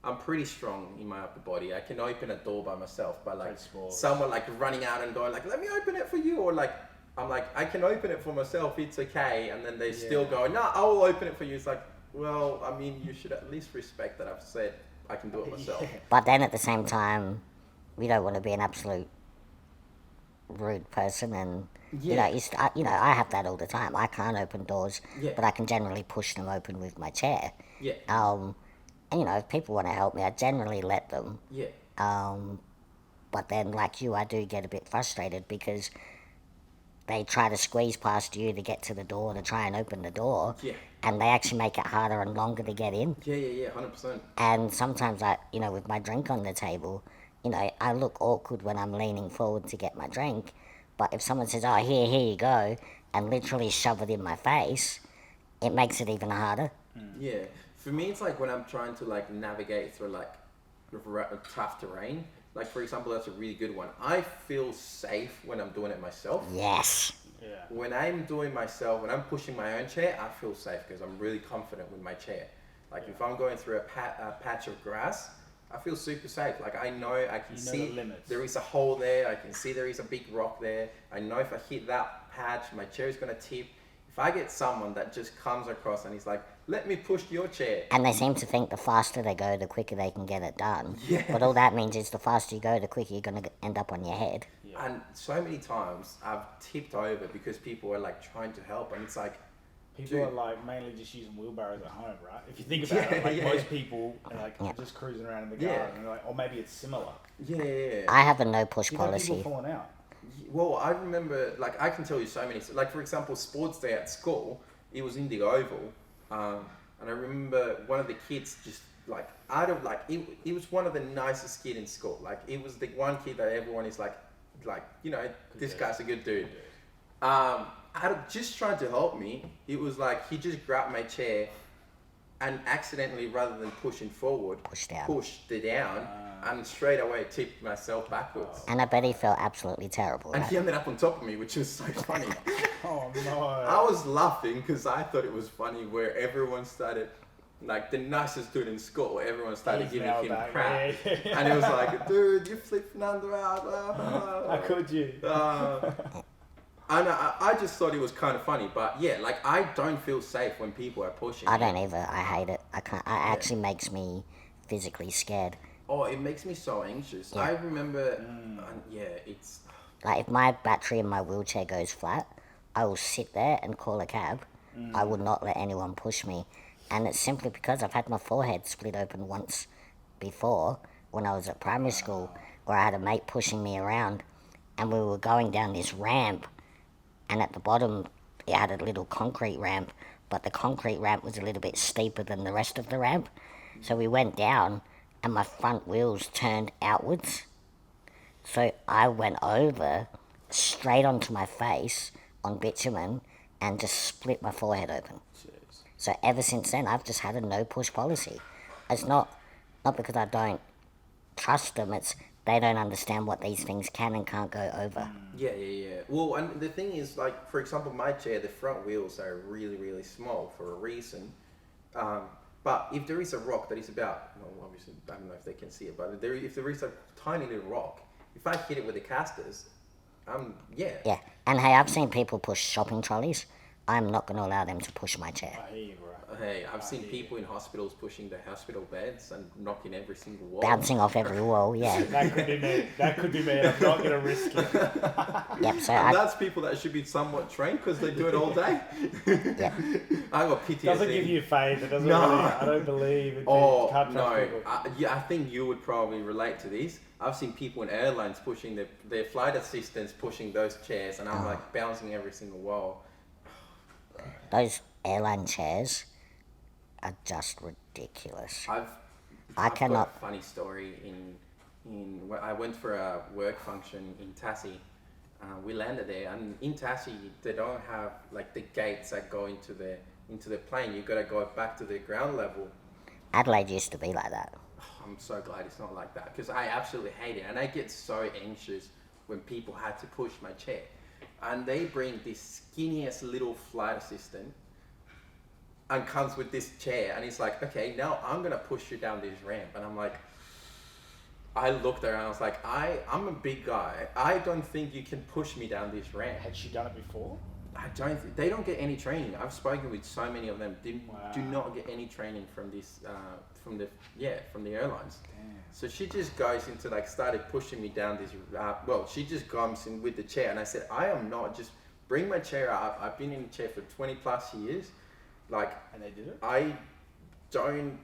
Speaker 3: I'm pretty strong in my upper body. I can open a door by myself, but like
Speaker 4: Great sports.
Speaker 3: someone like running out and going like, let me open it for you, or like, I'm like, I can open it for myself, it's okay, and then they still go, no, I will open it for you. It's like, well, I mean, you should at least respect that I've said I can do it myself.
Speaker 4: Yeah.
Speaker 2: But then at the same time, we don't want to be an absolute rude person, and
Speaker 3: Yeah.
Speaker 2: I have that all the time. I can't open doors,
Speaker 3: Yeah.
Speaker 2: but I can generally push them open with my chair.
Speaker 3: Yeah,
Speaker 2: And if people want to help me, I generally let them.
Speaker 3: yeah,
Speaker 2: But then, like you, I do get a bit frustrated because they try to squeeze past you to get to the door to try and open the door,
Speaker 3: Yeah.
Speaker 2: and they actually make it harder and longer to get in.
Speaker 3: yeah, 100%.
Speaker 2: And sometimes with my drink on the table, I look awkward when I'm leaning forward to get my drink. But if someone says, "Oh, here you go," and literally shove it in my face, it makes it even harder.
Speaker 3: Yeah, for me, it's like when I'm trying to like navigate through like tough terrain. like for example, that's a really good one. I feel safe when I'm doing it myself.
Speaker 2: Yes.
Speaker 4: Yeah.
Speaker 3: When I'm doing myself, when I'm pushing my own chair, I feel safe because I'm really confident with my chair. Like if I'm going through a patch of grass, I feel super safe. Like I know I can see
Speaker 4: the limits.
Speaker 3: there is a hole there. I can see there is a big rock there. I know if I hit that patch, my chair is going to tip. If I get someone that just comes across and he's like, let me push your chair.
Speaker 2: And they seem to think the faster they go, the quicker they can get it done.
Speaker 3: Yeah.
Speaker 2: But all that means is the faster you go, the quicker you're going to end up on your head.
Speaker 4: Yeah.
Speaker 3: And so many times I've tipped over because people are like trying to help, and it's like,
Speaker 4: People
Speaker 3: dude.
Speaker 4: are like mainly just using wheelbarrows at home, right? If you think about it, like most people are like just cruising around in the garden, and they're like, or maybe it's similar.
Speaker 3: yeah.
Speaker 2: I have a no push
Speaker 4: You've had
Speaker 2: policy.
Speaker 4: people falling out.
Speaker 3: Well, I remember, like, I can tell you so many. Like, for example, sports day at school, it was in the oval, and I remember one of the kids just like out of like it was one of the nicest kid in school. Like, it was the one kid that everyone is like you know, this guy's a good dude. Out of just trying to help me, it was like he just grabbed my chair and accidentally, rather than pushing forward, pushed it down, and straight away tipped myself backwards.
Speaker 2: And I bet he felt absolutely terrible.
Speaker 3: And
Speaker 2: Right?
Speaker 3: he ended up on top of me, which was so funny.
Speaker 4: Oh no!
Speaker 3: I was laughing because I thought it was funny where everyone started, like the nicest dude in school, everyone started
Speaker 4: He's
Speaker 3: giving
Speaker 4: nailed
Speaker 3: him
Speaker 4: that,
Speaker 3: crap.
Speaker 4: yeah.
Speaker 3: And it was like, dude, you flipped Fernando out.
Speaker 4: How could you?
Speaker 3: And I just thought it was kind of funny, but yeah, like I don't feel safe when people are pushing.
Speaker 2: I
Speaker 3: me.
Speaker 2: don't either. I hate it. I can't. It actually makes me physically scared.
Speaker 3: Oh, it makes me so anxious.
Speaker 2: Yeah.
Speaker 3: I remember, it's.
Speaker 2: Like if my battery in my wheelchair goes flat, I will sit there and call a cab. I will not let anyone push me. And it's simply because I've had my forehead split open once before when I was at primary school, where I had a mate pushing me around and we were going down this ramp, and at the bottom it had a little concrete ramp, but the concrete ramp was a little bit steeper than the rest of the ramp. So we went down and my front wheels turned outwards. So I went over straight onto my face on bitumen and just split my forehead open.
Speaker 4: Jeez.
Speaker 2: So ever since then, I've just had a no push policy. It's not because I don't trust them. It's they don't understand what these things can and can't go over.
Speaker 3: Yeah. Well, and the thing is, like, for example, my chair, the front wheels are really, really small for a reason. But if there is a rock that is about, well, obviously, I don't know if they can see it, but if there is a tiny little rock, if I hit it with the casters,
Speaker 2: Yeah, and hey, I've seen people push shopping trolleys. I'm not going to allow them to push my chair.
Speaker 4: I hear you, bro.
Speaker 3: Hey, I've seen people in hospitals pushing the hospital beds and knocking every single wall.
Speaker 2: Bouncing off every wall, yeah.
Speaker 4: That could be me. That could be me. And I'm not going to risk it.
Speaker 2: Yep, so
Speaker 3: And that's people that should be somewhat trained because they do it all day.
Speaker 2: yeah.
Speaker 3: I got PTSD.
Speaker 4: Doesn't give you faith. It doesn't
Speaker 3: No.
Speaker 4: really, I don't believe it.
Speaker 3: Oh,
Speaker 4: Can't trust
Speaker 3: no.
Speaker 4: people.
Speaker 3: I think you would probably relate to this. I've seen people in airlines pushing their flight assistants pushing those chairs, and I'm like bouncing every single wall.
Speaker 2: Those airline chairs are just ridiculous. I've
Speaker 3: got
Speaker 2: cannot-
Speaker 3: a funny story I went for a work function in Tassie. We landed there, and in Tassie they don't have like the gates that go into the plane. You gotta go back to the ground level.
Speaker 2: Adelaide used to be like that.
Speaker 3: I'm so glad it's not like that because I absolutely hate it, and I get so anxious when people had to push my chair. And they bring this skinniest little flight assistant and comes with this chair, and he's like, okay, now I'm gonna push you down this ramp. And I'm like, I looked around, I was like, I'm a big guy. I don't think you can push me down this ramp.
Speaker 4: Had she done it before?
Speaker 3: I don't think they don't get any training. I've spoken with so many of them. Do
Speaker 4: Wow.
Speaker 3: not get any training from this from the airlines.
Speaker 4: Damn.
Speaker 3: So she just goes into started pushing me down this. She just comes in with the chair, and I said, I am not. Just bring my chair up. I've been in the chair for 20 plus years.
Speaker 4: And they did it?
Speaker 3: I don't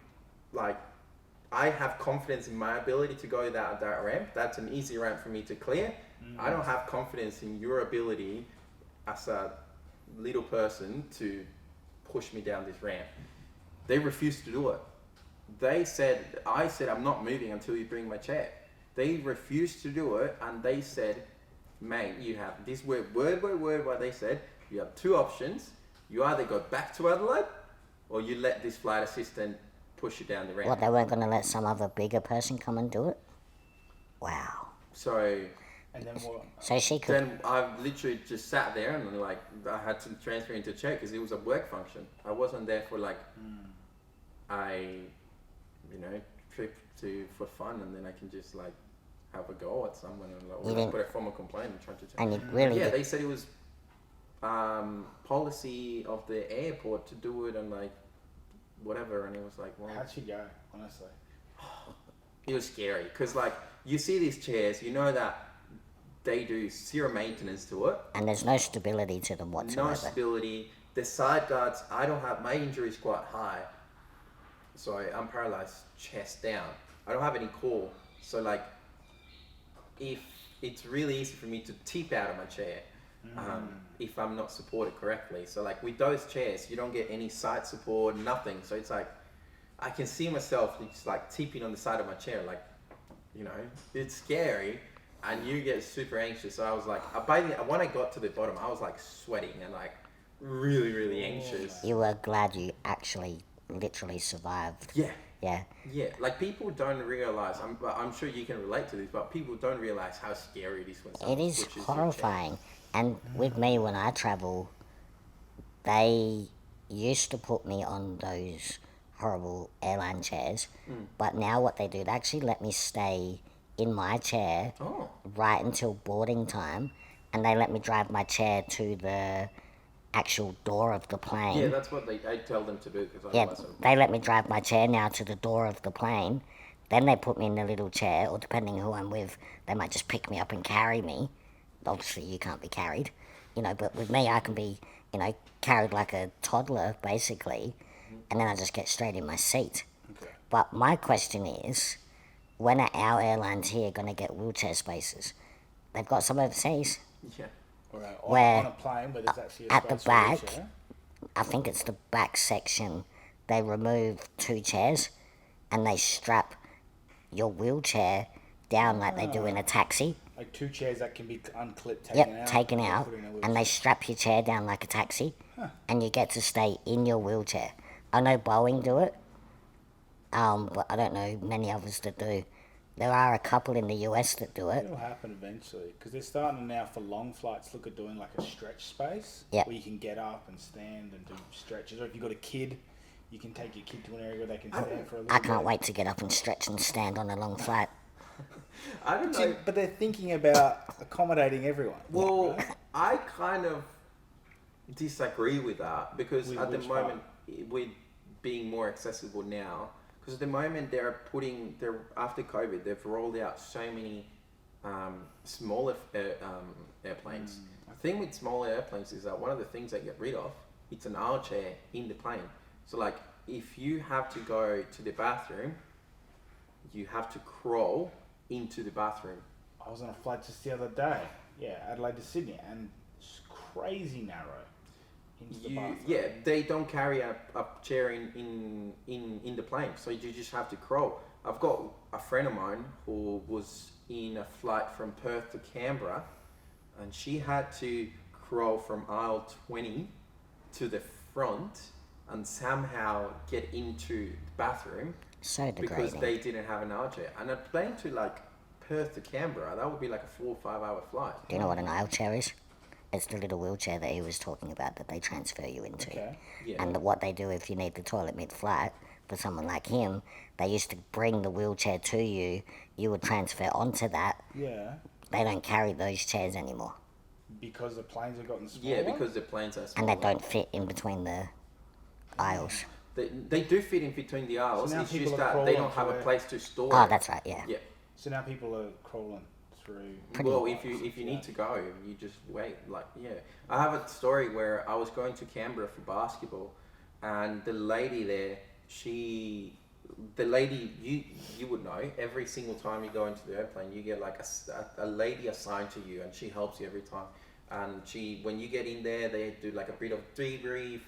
Speaker 3: I have confidence in my ability to go that ramp. That's an easy ramp for me to clear. I don't have confidence in your ability as a little person to push me down this ramp. They refused to do it. I said, I'm not moving until you bring my chair. They refused to do it, and they said, mate, you have this word by word what they said. You have two options. You either go back to Adelaide, or you let this flight assistant push you down the ramp.
Speaker 2: What, they weren't going to let some other bigger person come and do it? Wow.
Speaker 3: So
Speaker 4: And then what?
Speaker 2: So she could.
Speaker 3: then I literally just sat there and like I had to transfer into chair because it was a work function. I wasn't there for like trip to for fun, and then I can just like have a go at someone and like, put a formal complaint and try to.
Speaker 2: And you really.
Speaker 3: Yeah, they said it was policy of the airport to do it and like whatever, and it was like, well,
Speaker 4: How'd she go? Honestly,
Speaker 3: it was scary because like you see these chairs, you know that they do zero maintenance to it.
Speaker 2: And there's no stability to them whatsoever.
Speaker 3: No stability. The side guards, I don't have, my injury is quite high. So I'm paralyzed chest down. I don't have any core. So like, if it's really easy for me to tip out of my chair, if I'm not supported correctly. So like with those chairs, you don't get any side support, nothing. So it's like, I can see myself just like tipping on the side of my chair. Like, you know, it's scary. And you get super anxious. So I was like, when I got to the bottom, I was like sweating and like really, really anxious.
Speaker 2: You were glad you actually literally survived.
Speaker 3: Yeah.
Speaker 2: Yeah.
Speaker 3: Yeah. Like people don't realize, I'm sure you can relate to this, but people don't realize how scary it is when someone
Speaker 2: It is
Speaker 3: pushes your
Speaker 2: horrifying. And with me, when I travel, they used to put me on those horrible airline chairs. But now what they do, they actually let me stay in my chair right until boarding time, and they let me drive my chair to the actual door of the plane.
Speaker 3: Yeah, that's what I tell them to do. Cause
Speaker 2: Yeah, they let me drive my chair now to the door of the plane. Then they put me in the little chair, or depending who I'm with, they might just pick me up and carry me. Obviously, you can't be carried, but with me, I can be, carried like a toddler, basically, and then I just get straight in my seat.
Speaker 4: okay.
Speaker 2: But my question is, when are our airlines here going to get wheelchair spaces? They've got some overseas.
Speaker 3: Yeah.
Speaker 4: All right.
Speaker 2: Where
Speaker 4: On a plane where there's actually a
Speaker 2: at the
Speaker 4: space for a
Speaker 2: back,
Speaker 4: wheelchair?
Speaker 2: I think it's the back section, they remove 2 chairs and they strap your wheelchair down like they do in a taxi.
Speaker 4: Like 2 chairs that can be unclipped, taken
Speaker 2: Yep,
Speaker 4: out.
Speaker 2: taken
Speaker 4: and
Speaker 2: out,
Speaker 4: put in a
Speaker 2: and
Speaker 4: wheelchair.
Speaker 2: they strap your chair down like a taxi, and you get to stay in your wheelchair. I know Boeing do it, but I don't know many others that do. There are a couple in the US that do it.
Speaker 4: It'll happen eventually because they're starting now for long flights. Look at doing like a stretch space
Speaker 2: Yeah.
Speaker 4: where you can get up and stand and do stretches. Or if you've got a kid, you can take your kid to an area where they can stand for a little
Speaker 2: I
Speaker 4: bit.
Speaker 2: can't wait to get up and stretch and stand on a long flight.
Speaker 3: I don't
Speaker 4: See,
Speaker 3: know.
Speaker 4: but they're thinking about accommodating everyone.
Speaker 3: Well,
Speaker 4: right?
Speaker 3: I kind of disagree with that because
Speaker 4: With
Speaker 3: at the
Speaker 4: which
Speaker 3: moment, with being more accessible now, because at the moment they're after COVID, they've rolled out so many smaller airplanes. The thing with smaller airplanes is that one of the things they get rid of, it's an aisle chair in the plane. So like if you have to go to the bathroom, you have to crawl into the bathroom.
Speaker 4: I was on a flight just the other day. Yeah, Adelaide to Sydney, and it's crazy narrow into the bathroom.
Speaker 3: Yeah, they don't carry a chair in the plane, so you just have to crawl. I've got a friend of mine who was in a flight from Perth to Canberra, and she had to crawl from aisle 20 to the front and somehow get into the bathroom
Speaker 2: So
Speaker 3: because
Speaker 2: degrading.
Speaker 3: they didn't have an aisle chair. And a plane to like Perth to Canberra, that would be like a 4 or 5 hour flight.
Speaker 2: Do you know what an aisle chair is? It's the little wheelchair that he was talking about that they transfer you into.
Speaker 4: Okay.
Speaker 3: Yeah.
Speaker 2: And what they do if you need the toilet mid-flight, for someone like him, they used to bring the wheelchair to you. You would transfer onto that.
Speaker 4: Yeah,
Speaker 2: They don't carry those chairs anymore.
Speaker 4: because the planes have gotten smaller.
Speaker 3: Yeah, because the planes are
Speaker 2: And
Speaker 3: smaller.
Speaker 2: they don't fit in between the aisles.
Speaker 3: They do fit in between the aisles.
Speaker 4: So now
Speaker 3: it's
Speaker 4: people
Speaker 3: just
Speaker 4: are
Speaker 3: that they
Speaker 4: crawling
Speaker 3: don't have a
Speaker 4: through it.
Speaker 3: place to store.
Speaker 2: Oh,
Speaker 3: it.
Speaker 2: that's right, yeah.
Speaker 3: Yeah.
Speaker 4: So now people are crawling through.
Speaker 3: Well, if you need to go, you just wait. Like I have a story where I was going to Canberra for basketball, and the lady there, you would know every single time you go into the airplane, you get like a lady assigned to you, and she helps you every time. And when you get in there, they do like a bit of debrief.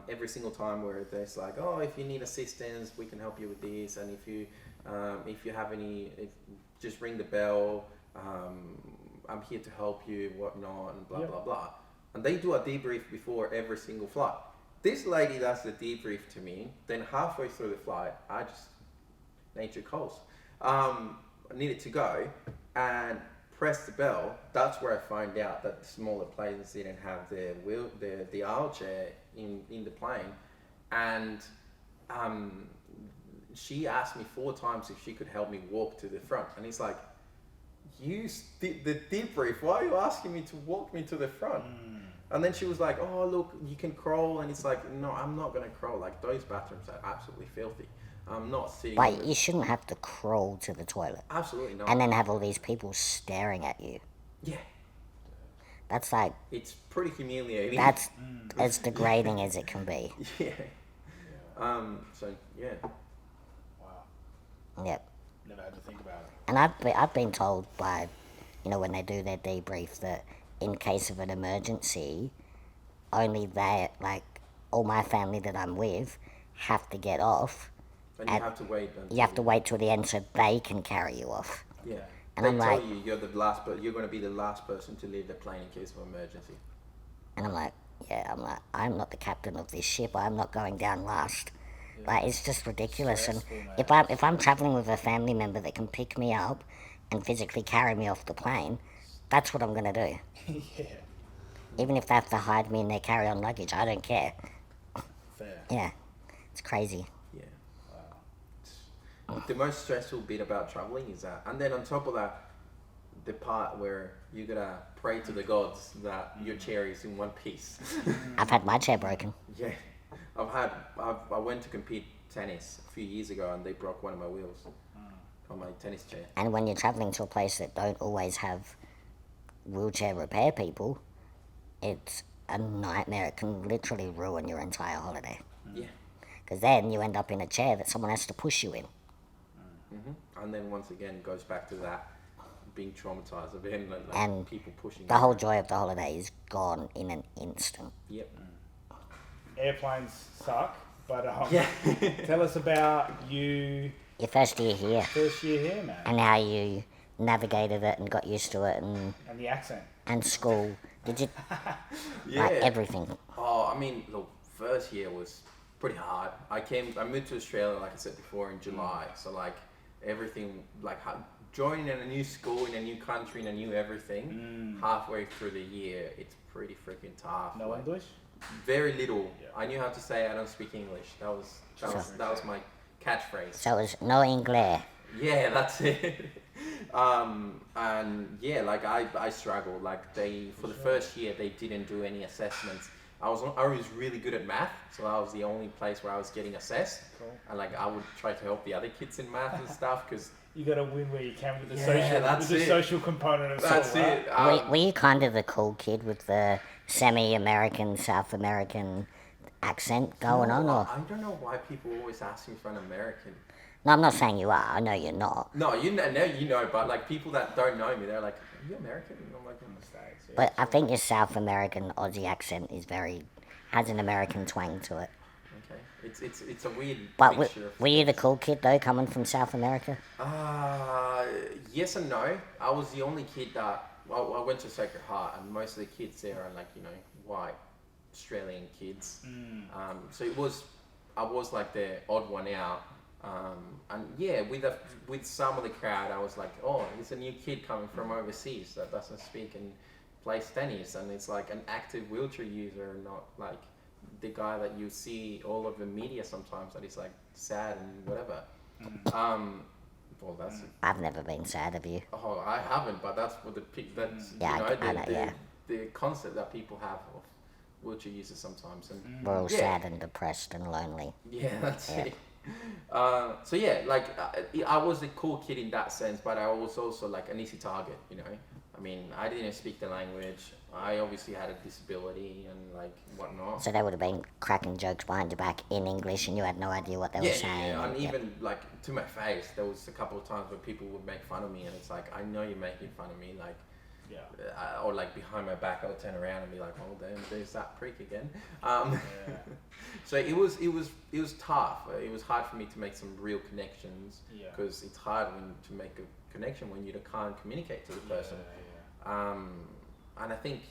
Speaker 3: Every single time where there's like, oh, if you need assistance, we can help you with this, and if you have any, just ring the bell. I'm here to help you, whatnot, and blah
Speaker 4: Yep.
Speaker 3: blah blah. And they do a debrief before every single flight. This lady does the debrief to me. Then halfway through the flight, I just nature calls. needed to go and press the bell. That's where I find out that the smaller planes didn't have the aisle chair in the plane, and she asked me 4 times if she could help me walk to the front, and it's like, the debrief. Why are you asking me to walk me to the front? And then she was like, "Oh, look, you can crawl," and it's like, "No, I'm not gonna crawl. Like those bathrooms are absolutely filthy. I'm not sitting."
Speaker 2: But you shouldn't have to crawl to the toilet
Speaker 3: Absolutely not.
Speaker 2: and then have all these people staring at you.
Speaker 3: Yeah,
Speaker 2: That's like,
Speaker 3: it's pretty humiliating.
Speaker 2: that's as degrading as it can be.
Speaker 3: Yeah. So yeah.
Speaker 4: Wow.
Speaker 2: Yep.
Speaker 4: Never had to think about it.
Speaker 2: And I've been told by, when they do their debrief, that in case of an emergency, only they, like, all my family that I'm with have to get off.
Speaker 3: And you have to wait.
Speaker 2: You have to wait till the end so they can carry you off.
Speaker 3: Yeah.
Speaker 2: And
Speaker 3: They
Speaker 2: I'm
Speaker 3: tell
Speaker 2: like,
Speaker 3: you you're the last, but you're going to be the last person to leave the plane in case of emergency.
Speaker 2: and I'm not the captain of this ship. I'm not going down last. Like, it's just ridiculous. And if I'm traveling with a family member that can pick me up and physically carry me off the plane, that's what I'm gonna do.
Speaker 4: Yeah.
Speaker 2: Even if they have to hide me in their carry-on luggage, I don't care.
Speaker 4: Fair.
Speaker 2: Yeah, it's crazy.
Speaker 3: Yeah. The most stressful bit about traveling is that, and then on top of that, the part where you gotta pray to the gods that your chair is in one piece.
Speaker 2: I've had my chair broken.
Speaker 3: Yeah, I went to compete tennis a few years ago and they broke one of my wheels on my tennis chair.
Speaker 2: And when you're traveling to a place that don't always have wheelchair repair people, it's a nightmare. It can literally ruin your entire holiday.
Speaker 3: Yeah.
Speaker 2: Because then you end up in a chair that someone has to push you in.
Speaker 3: And then once again it goes back to that being traumatized of it, like
Speaker 2: And
Speaker 3: people pushing.
Speaker 2: The whole joy of the holiday is gone in an instant.
Speaker 3: Yep.
Speaker 4: Airplanes suck, but
Speaker 3: Yeah.
Speaker 4: tell us about you
Speaker 2: Your first year here,
Speaker 4: first year here, man,
Speaker 2: and how you navigated it and got used to it,
Speaker 4: and the accent.
Speaker 2: and school. Did you,
Speaker 3: Yeah.
Speaker 2: like, everything?
Speaker 3: Oh, I mean, the first year was pretty hard. I moved to Australia, like I said before, in July. So like everything, like joining in a new school, in a new country, in a new everything, halfway through the year, it's pretty freaking tough.
Speaker 4: No
Speaker 3: Like,
Speaker 4: English?
Speaker 3: very little.
Speaker 4: Yeah.
Speaker 3: I knew how to say I don't speak English. That was my catchphrase.
Speaker 2: So it was no English.
Speaker 3: Yeah, that's it. And yeah, like I struggled. Like for the first year they didn't do any assessments. I was really good at math, so that was the only place where I was getting assessed.
Speaker 4: Cool.
Speaker 3: And like I would try to help the other kids in math and stuff because
Speaker 4: You got to win where you can with the
Speaker 3: that's it.
Speaker 4: social component of
Speaker 3: that's
Speaker 4: school, right?
Speaker 3: it.
Speaker 2: Were you kind of the cool kid with the semi-American, South American accent going on? Or?
Speaker 3: I don't know why people always ask me if I'm American.
Speaker 2: No, I'm not saying you are. I know you're not.
Speaker 3: No, you know, but like people that don't know me, they're like, "Are you American?" And I'm like,
Speaker 4: In the States, yeah.
Speaker 2: But I think your South American Aussie accent has an American twang to it.
Speaker 3: "Okay." It's a weird
Speaker 2: But
Speaker 3: mixture of
Speaker 2: were you the
Speaker 3: things.
Speaker 2: cool kid though, coming from South America?
Speaker 3: Yes and no. I was the only kid that. Well, I went to Sacred Heart, and most of the kids there are like white Australian kids. So I was like the odd one out. And yeah, with some of the crowd, I was like, oh, it's a new kid coming from overseas that doesn't speak and plays tennis, and it's like an active wheelchair user, not like the guy that you see all over the media sometimes that is like sad and whatever. Well, that's
Speaker 2: I've never been sad, have you?
Speaker 3: oh, I haven't, but that's what that's
Speaker 2: Yeah, I know, yeah.
Speaker 3: the concept that people have of wheelchair users sometimes, and
Speaker 2: We're all
Speaker 3: Yeah.
Speaker 2: sad and depressed and lonely.
Speaker 3: yeah, that's
Speaker 2: Yeah.
Speaker 3: it. So yeah, like I was a cool kid in that sense, but I was also like an easy target, I mean, I didn't speak the language. I obviously had a disability and like whatnot.
Speaker 2: So they would have been cracking jokes behind your back in English and you had no idea what they were saying.
Speaker 3: Yeah, and
Speaker 2: Yeah.
Speaker 3: even like to my face, there was a couple of times where people would make fun of me, and it's like, I know you're making fun of me, like,
Speaker 4: Yeah.
Speaker 3: or like behind my back, I'll turn around and be like, oh damn, there's that prick again. So it was tough. It was hard for me to make some real connections
Speaker 4: Yeah.
Speaker 3: because it's hard to make a connection when you can't communicate to the person. And I think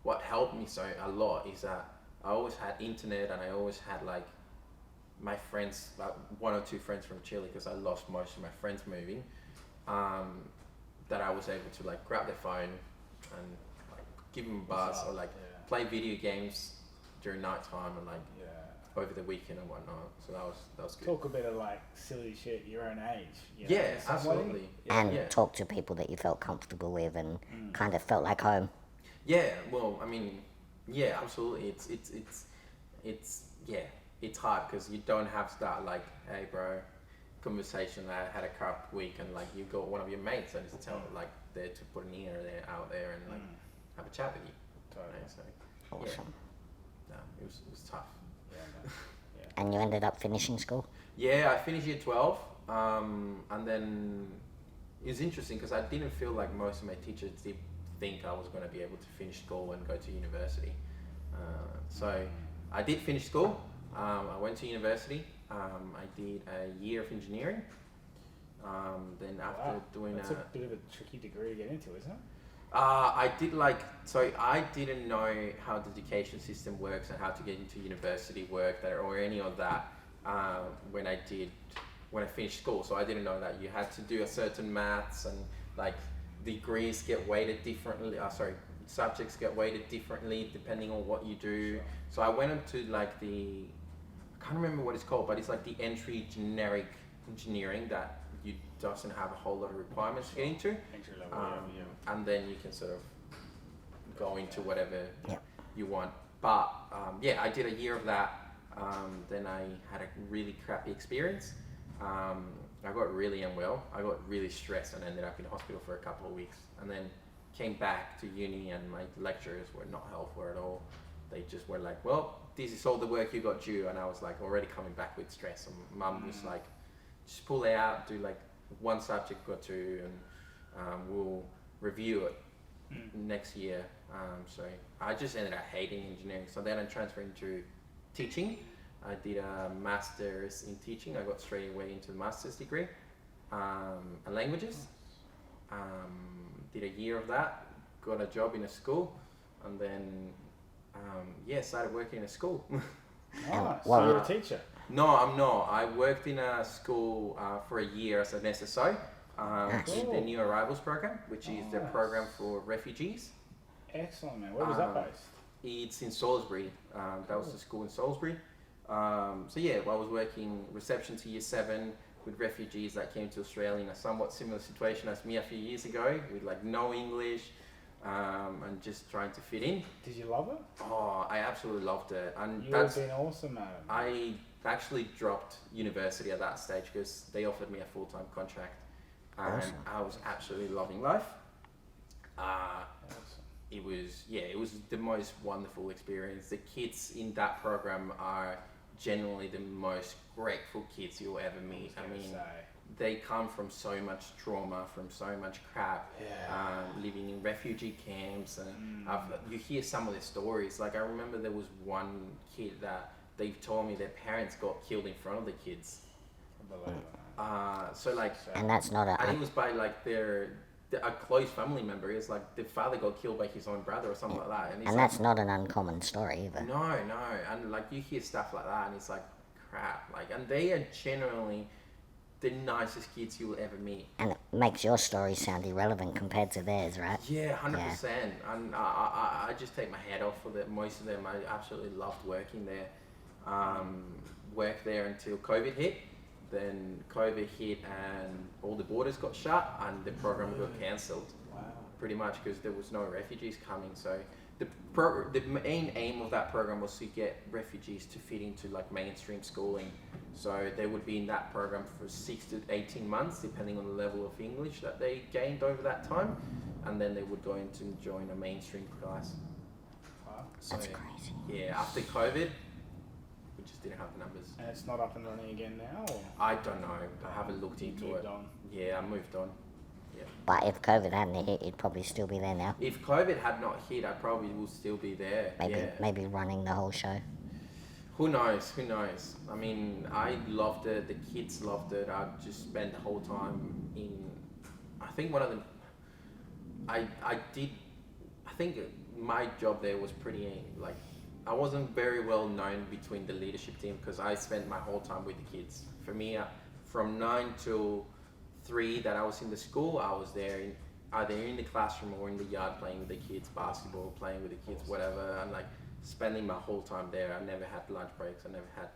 Speaker 3: what helped me a lot is that I always had internet, and I always had like my friends, like 1 or 2 friends from Chile, because I lost most of my friends moving. that I was able to like grab their phone and like give them a buzz or like play video games during night time and like over the weekend and whatnot. So that was good.
Speaker 4: Talk a bit of like silly shit your own age. You know,
Speaker 3: Yeah,
Speaker 4: in some way.
Speaker 3: absolutely.
Speaker 2: And
Speaker 3: Yeah.
Speaker 2: talk to people that you felt comfortable with and kind of felt like home.
Speaker 3: Yeah, well, I mean, yeah, absolutely. It's hard because you don't have that like, hey, bro, conversation that I had a crap week and like you got one of your mates and just tell like there to put an ear there out there and like have a chat with you.
Speaker 4: Totally.
Speaker 3: Right? So
Speaker 2: Awesome.
Speaker 3: no, it was tough.
Speaker 4: Yeah, no.
Speaker 2: And you ended up finishing school?
Speaker 3: Yeah, I finished year 12, and then it was interesting because I didn't feel like most of my teachers did think I was going to be able to finish school and go to university. So I did finish school. I went to university. I did a year of engineering. Then after doing
Speaker 4: that's a bit of a tricky degree to get into, isn't it?
Speaker 3: I didn't know how the education system works and how to get into university work there or any of that when I finished school. So I didn't know that you had to do a certain maths and like degrees get weighted differently. Subjects get weighted differently depending on what you do. So I went into like I can't remember what it's called, but it's like the entry generic engineering that you doesn't have a whole lot of requirements to get into.
Speaker 4: Entry level,
Speaker 3: And then you can sort of go into whatever
Speaker 2: Yep.
Speaker 3: you want. But I did a year of that. Then I had a really crappy experience. I got really unwell. I got really stressed and ended up in hospital for a couple of weeks. And then came back to uni and my lecturers were not helpful at all. They just were like, well, this is all the work you got due. And I was like already coming back with stress. And mum was like, just pull it out, do like one subject or two and we'll review it next year. So I just ended up hating engineering. So then I transferred into teaching. I did a master's in teaching. I got straight away into the master's degree and languages. Did a year of that, got a job in a school, and then started working in a school.
Speaker 4: Nice.
Speaker 2: Well,
Speaker 4: So you're a teacher.
Speaker 3: No, I'm not. I worked in a school for a year as an SSO in the New Arrivals program, which is the program for refugees.
Speaker 4: Excellent, man. Where was that based?
Speaker 3: It's in Salisbury. That was the school in Salisbury. I was working reception to year 7 with refugees that came to Australia in a somewhat similar situation as me a few years ago, with like no English and just trying to fit in.
Speaker 4: Did you love it?
Speaker 3: Oh, I absolutely loved it, and
Speaker 4: You would have been awesome at it.
Speaker 3: I actually dropped university at that stage because they offered me a full-time contract, and
Speaker 2: Awesome.
Speaker 3: I was absolutely loving life.
Speaker 4: Awesome.
Speaker 3: It was the most wonderful experience. The kids in that program are generally the most grateful kids you'll ever meet. I mean, they come from so much trauma, from so much crap, living in refugee camps, and you hear some of their stories. Like I remember there was one kid that they told me their parents got killed in front of the kids.
Speaker 2: And that's not
Speaker 3: And it was by like a close family member. It's like the father got killed by his own brother or something like that.
Speaker 2: and that's not an uncommon story either.
Speaker 3: No, and like you hear stuff like that, and it's like crap. Like, and they are generally the nicest kids you'll ever meet.
Speaker 2: And it makes your story sound irrelevant compared to theirs, right?
Speaker 3: Yeah, 100%. And I just take my hat off for that. Most of them, I absolutely loved working there. Worked there until COVID hit. Then COVID hit and all the borders got shut and the program got cancelled.
Speaker 4: Wow.
Speaker 3: Pretty much because there was no refugees coming. So the main aim of that program was to get refugees to fit into like mainstream schooling. So they would be in that program for 6 to 18 months, depending on the level of English that they gained over that time, and then they would go into join a mainstream class.
Speaker 4: Wow.
Speaker 3: So,
Speaker 2: That's crazy.
Speaker 3: yeah, after COVID, we just didn't have the numbers.
Speaker 4: And it's not up and running again now? Or?
Speaker 3: I don't know. I haven't looked into
Speaker 4: Moved
Speaker 3: it.
Speaker 4: on.
Speaker 3: Yeah, I moved on.
Speaker 2: But if COVID hadn't hit, it'd probably still be there now.
Speaker 3: If COVID had not hit, I probably would still be there.
Speaker 2: Maybe running the whole show.
Speaker 3: Who knows? I mean, I loved it. The kids loved it. I just spent the whole time in. I think one of them. I think my job there was pretty like. I wasn't very well known between the leadership team because I spent my whole time with the kids. For me, from 9 till 3 that I was in the school, I was there either in the classroom or in the yard playing with the kids, basketball, playing with the kids, whatever, and like spending my whole time there. I never had lunch breaks. I never had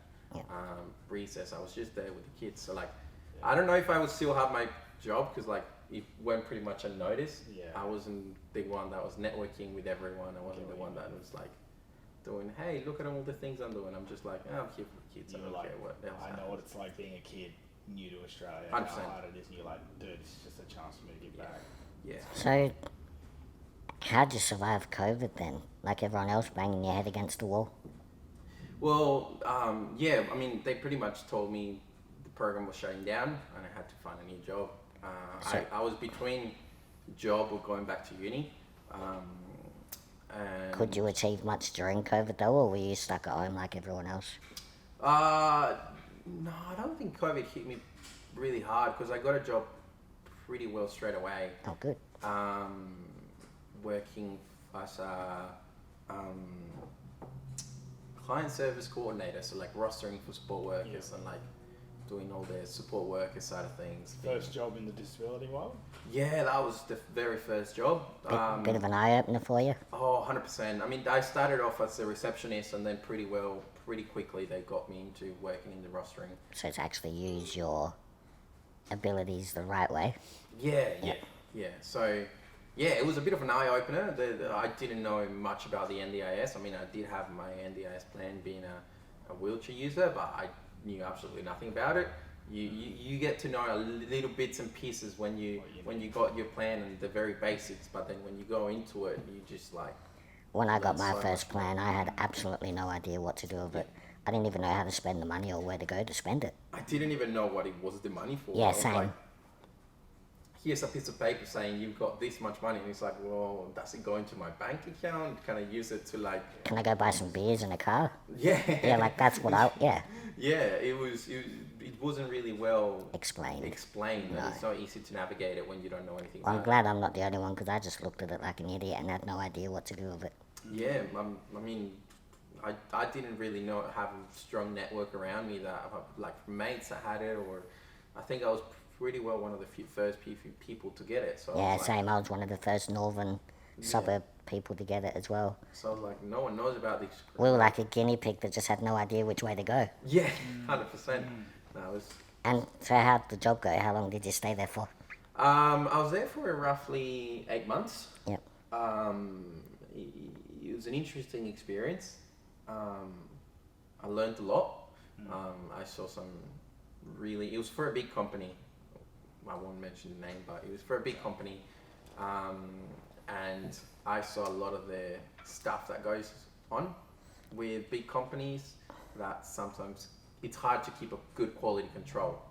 Speaker 3: recess. I was just there with the kids. So like, I don't know if I would still have my job because like it went pretty much unnoticed.
Speaker 4: Yeah.
Speaker 3: I wasn't the one that was networking with everyone. I wasn't the one that was like doing, hey, look at all the things I'm doing. I'm just like, oh, I'm here for the kids. I don't care what else
Speaker 4: I know
Speaker 3: happens.
Speaker 4: what it's like being a kid new to Australia.
Speaker 3: 100%.
Speaker 4: How hard it is, and you're like, dude, this is just a chance for me to get back.
Speaker 3: Yeah.
Speaker 2: So, how'd you survive COVID then? Like everyone else, banging your head against the wall?
Speaker 3: Well, yeah, I mean, they pretty much told me the program was shutting down and I had to find a new job. I was between job or going back to uni. And
Speaker 2: Could you achieve much during COVID though, or were you stuck at home like everyone else?
Speaker 3: no, I don't think COVID hit me really hard because I got a job pretty well straight away.
Speaker 2: Oh, good.
Speaker 3: Working as a client service coordinator, so like rostering for support workers and like doing all the support worker side of things.
Speaker 4: First job in the disability world?
Speaker 3: Yeah, that was the very first job.
Speaker 2: Bit of an eye opener for you.
Speaker 3: Oh, 100%. I mean, I started off as a receptionist and then pretty quickly they got me into working in the rostering.
Speaker 2: So to actually use your abilities the right way.
Speaker 3: Yeah. So, yeah, it was a bit of an eye-opener. I didn't know much about the NDIS. I mean, I did have my NDIS plan being a wheelchair user, but I knew absolutely nothing about it. You get to know a little bits and pieces when you got your plan and the very basics, but then when you go into it, you just like...
Speaker 2: When I got my
Speaker 3: so
Speaker 2: first
Speaker 3: much
Speaker 2: plan, I had absolutely no idea what to do with it. I didn't even know how to spend the money or where to go to spend it.
Speaker 3: I didn't even know what it was the money for.
Speaker 2: Yeah,
Speaker 3: I was
Speaker 2: same.
Speaker 3: like, here's a piece of paper saying you've got this much money, and it's like, well, does it go into my bank account? Can I use it to like...
Speaker 2: Can I go buy some beers and a car?
Speaker 3: Yeah.
Speaker 2: Yeah, like that's what I... Yeah.
Speaker 3: Yeah, it wasn't really well
Speaker 2: Explained.
Speaker 3: and
Speaker 2: No.
Speaker 3: it's not easy to navigate it when you don't know anything
Speaker 2: Well, I'm
Speaker 3: about
Speaker 2: glad I'm not the only one because I just looked at it like an idiot and had no idea what to do with it.
Speaker 3: it. Yeah, I mean, I didn't really have a strong network around me that like mates that had it, or I think I was pretty well one of the first people to get it. So I
Speaker 2: Yeah,
Speaker 3: was like,
Speaker 2: same. I was one of the first northern suburb people to get it as well.
Speaker 3: So I was like, no one knows about this.
Speaker 2: We were like a guinea pig that just had no idea which way to go.
Speaker 3: Yeah, 100%. No, it was.
Speaker 2: And so how'd the job go? How long did you stay there for?
Speaker 3: I was there for roughly 8 months.
Speaker 2: Yep.
Speaker 3: It was an interesting experience. I learned a lot. I saw some it was for a big company. I won't mention the name, but it was for a big company. And I saw a lot of the stuff that goes on with big companies that sometimes it's hard to keep a good quality control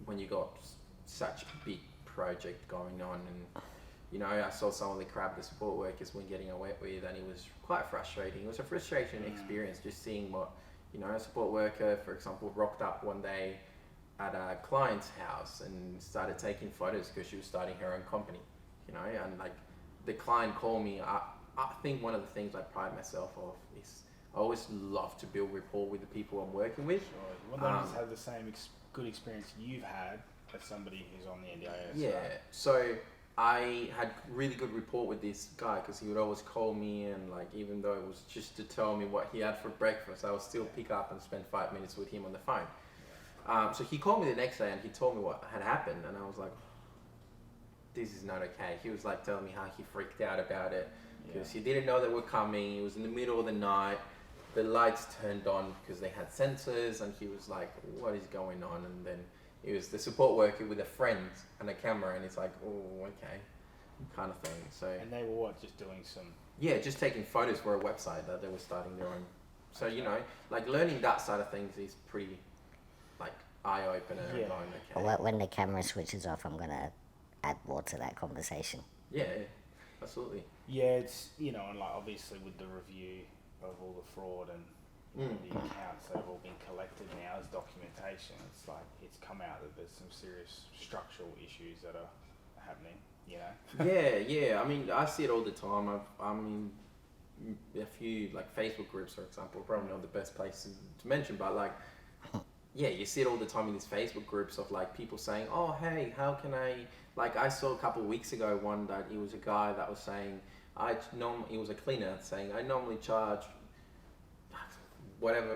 Speaker 3: when you got such a big project going on. And you know, I saw some of the crap the support workers were getting away with, and it was quite frustrating. It was a frustrating experience just seeing what, you know, a support worker, for example, rocked up one day at a client's house and started taking photos because she was starting her own company, you know, and like the client called me. I think one of the things I pride myself off is I always love to build rapport with the people I'm working with.
Speaker 4: Sure. You want them to have the same good experience you've had as somebody who's on the NDIS.
Speaker 3: Yeah,
Speaker 4: right?
Speaker 3: so I had really good rapport with this guy because he would always call me, and like even though it was just to tell me what he had for breakfast, I would still pick up and spend 5 minutes with him on the phone. So he called me the next day and he told me what had happened, and I was like, this is not okay. He was like telling me how he freaked out about it because he didn't know they were coming. It was in the middle of the night. The lights turned on because they had sensors, and he was like, what is going on? And then it was the support worker with a friend and a camera, and it's like, oh, okay, kind of thing. So.
Speaker 4: And they were what, just doing some...
Speaker 3: Yeah, just taking photos for a website that they were starting their own. So, you know, like learning that side of things is pretty, like, eye-opener.
Speaker 4: Yeah.
Speaker 3: And going, okay.
Speaker 2: Well, when the camera switches off, I'm going to add more to that conversation.
Speaker 3: Yeah, absolutely.
Speaker 4: Yeah, it's, you know, and like obviously with the review of all the fraud and the accounts that have all been collected now as documentation, it's like it's come out that there's some serious structural issues that are happening, you know?
Speaker 3: Yeah. I mean, I see it all the time. I'm in a few, like, Facebook groups, for example, probably not the best place to mention, but, like, yeah, you see it all the time in these Facebook groups of like people saying, "Oh, hey, how can I?" Like I saw a couple of weeks ago one that it was a guy that was saying, he was a cleaner saying, "I normally charge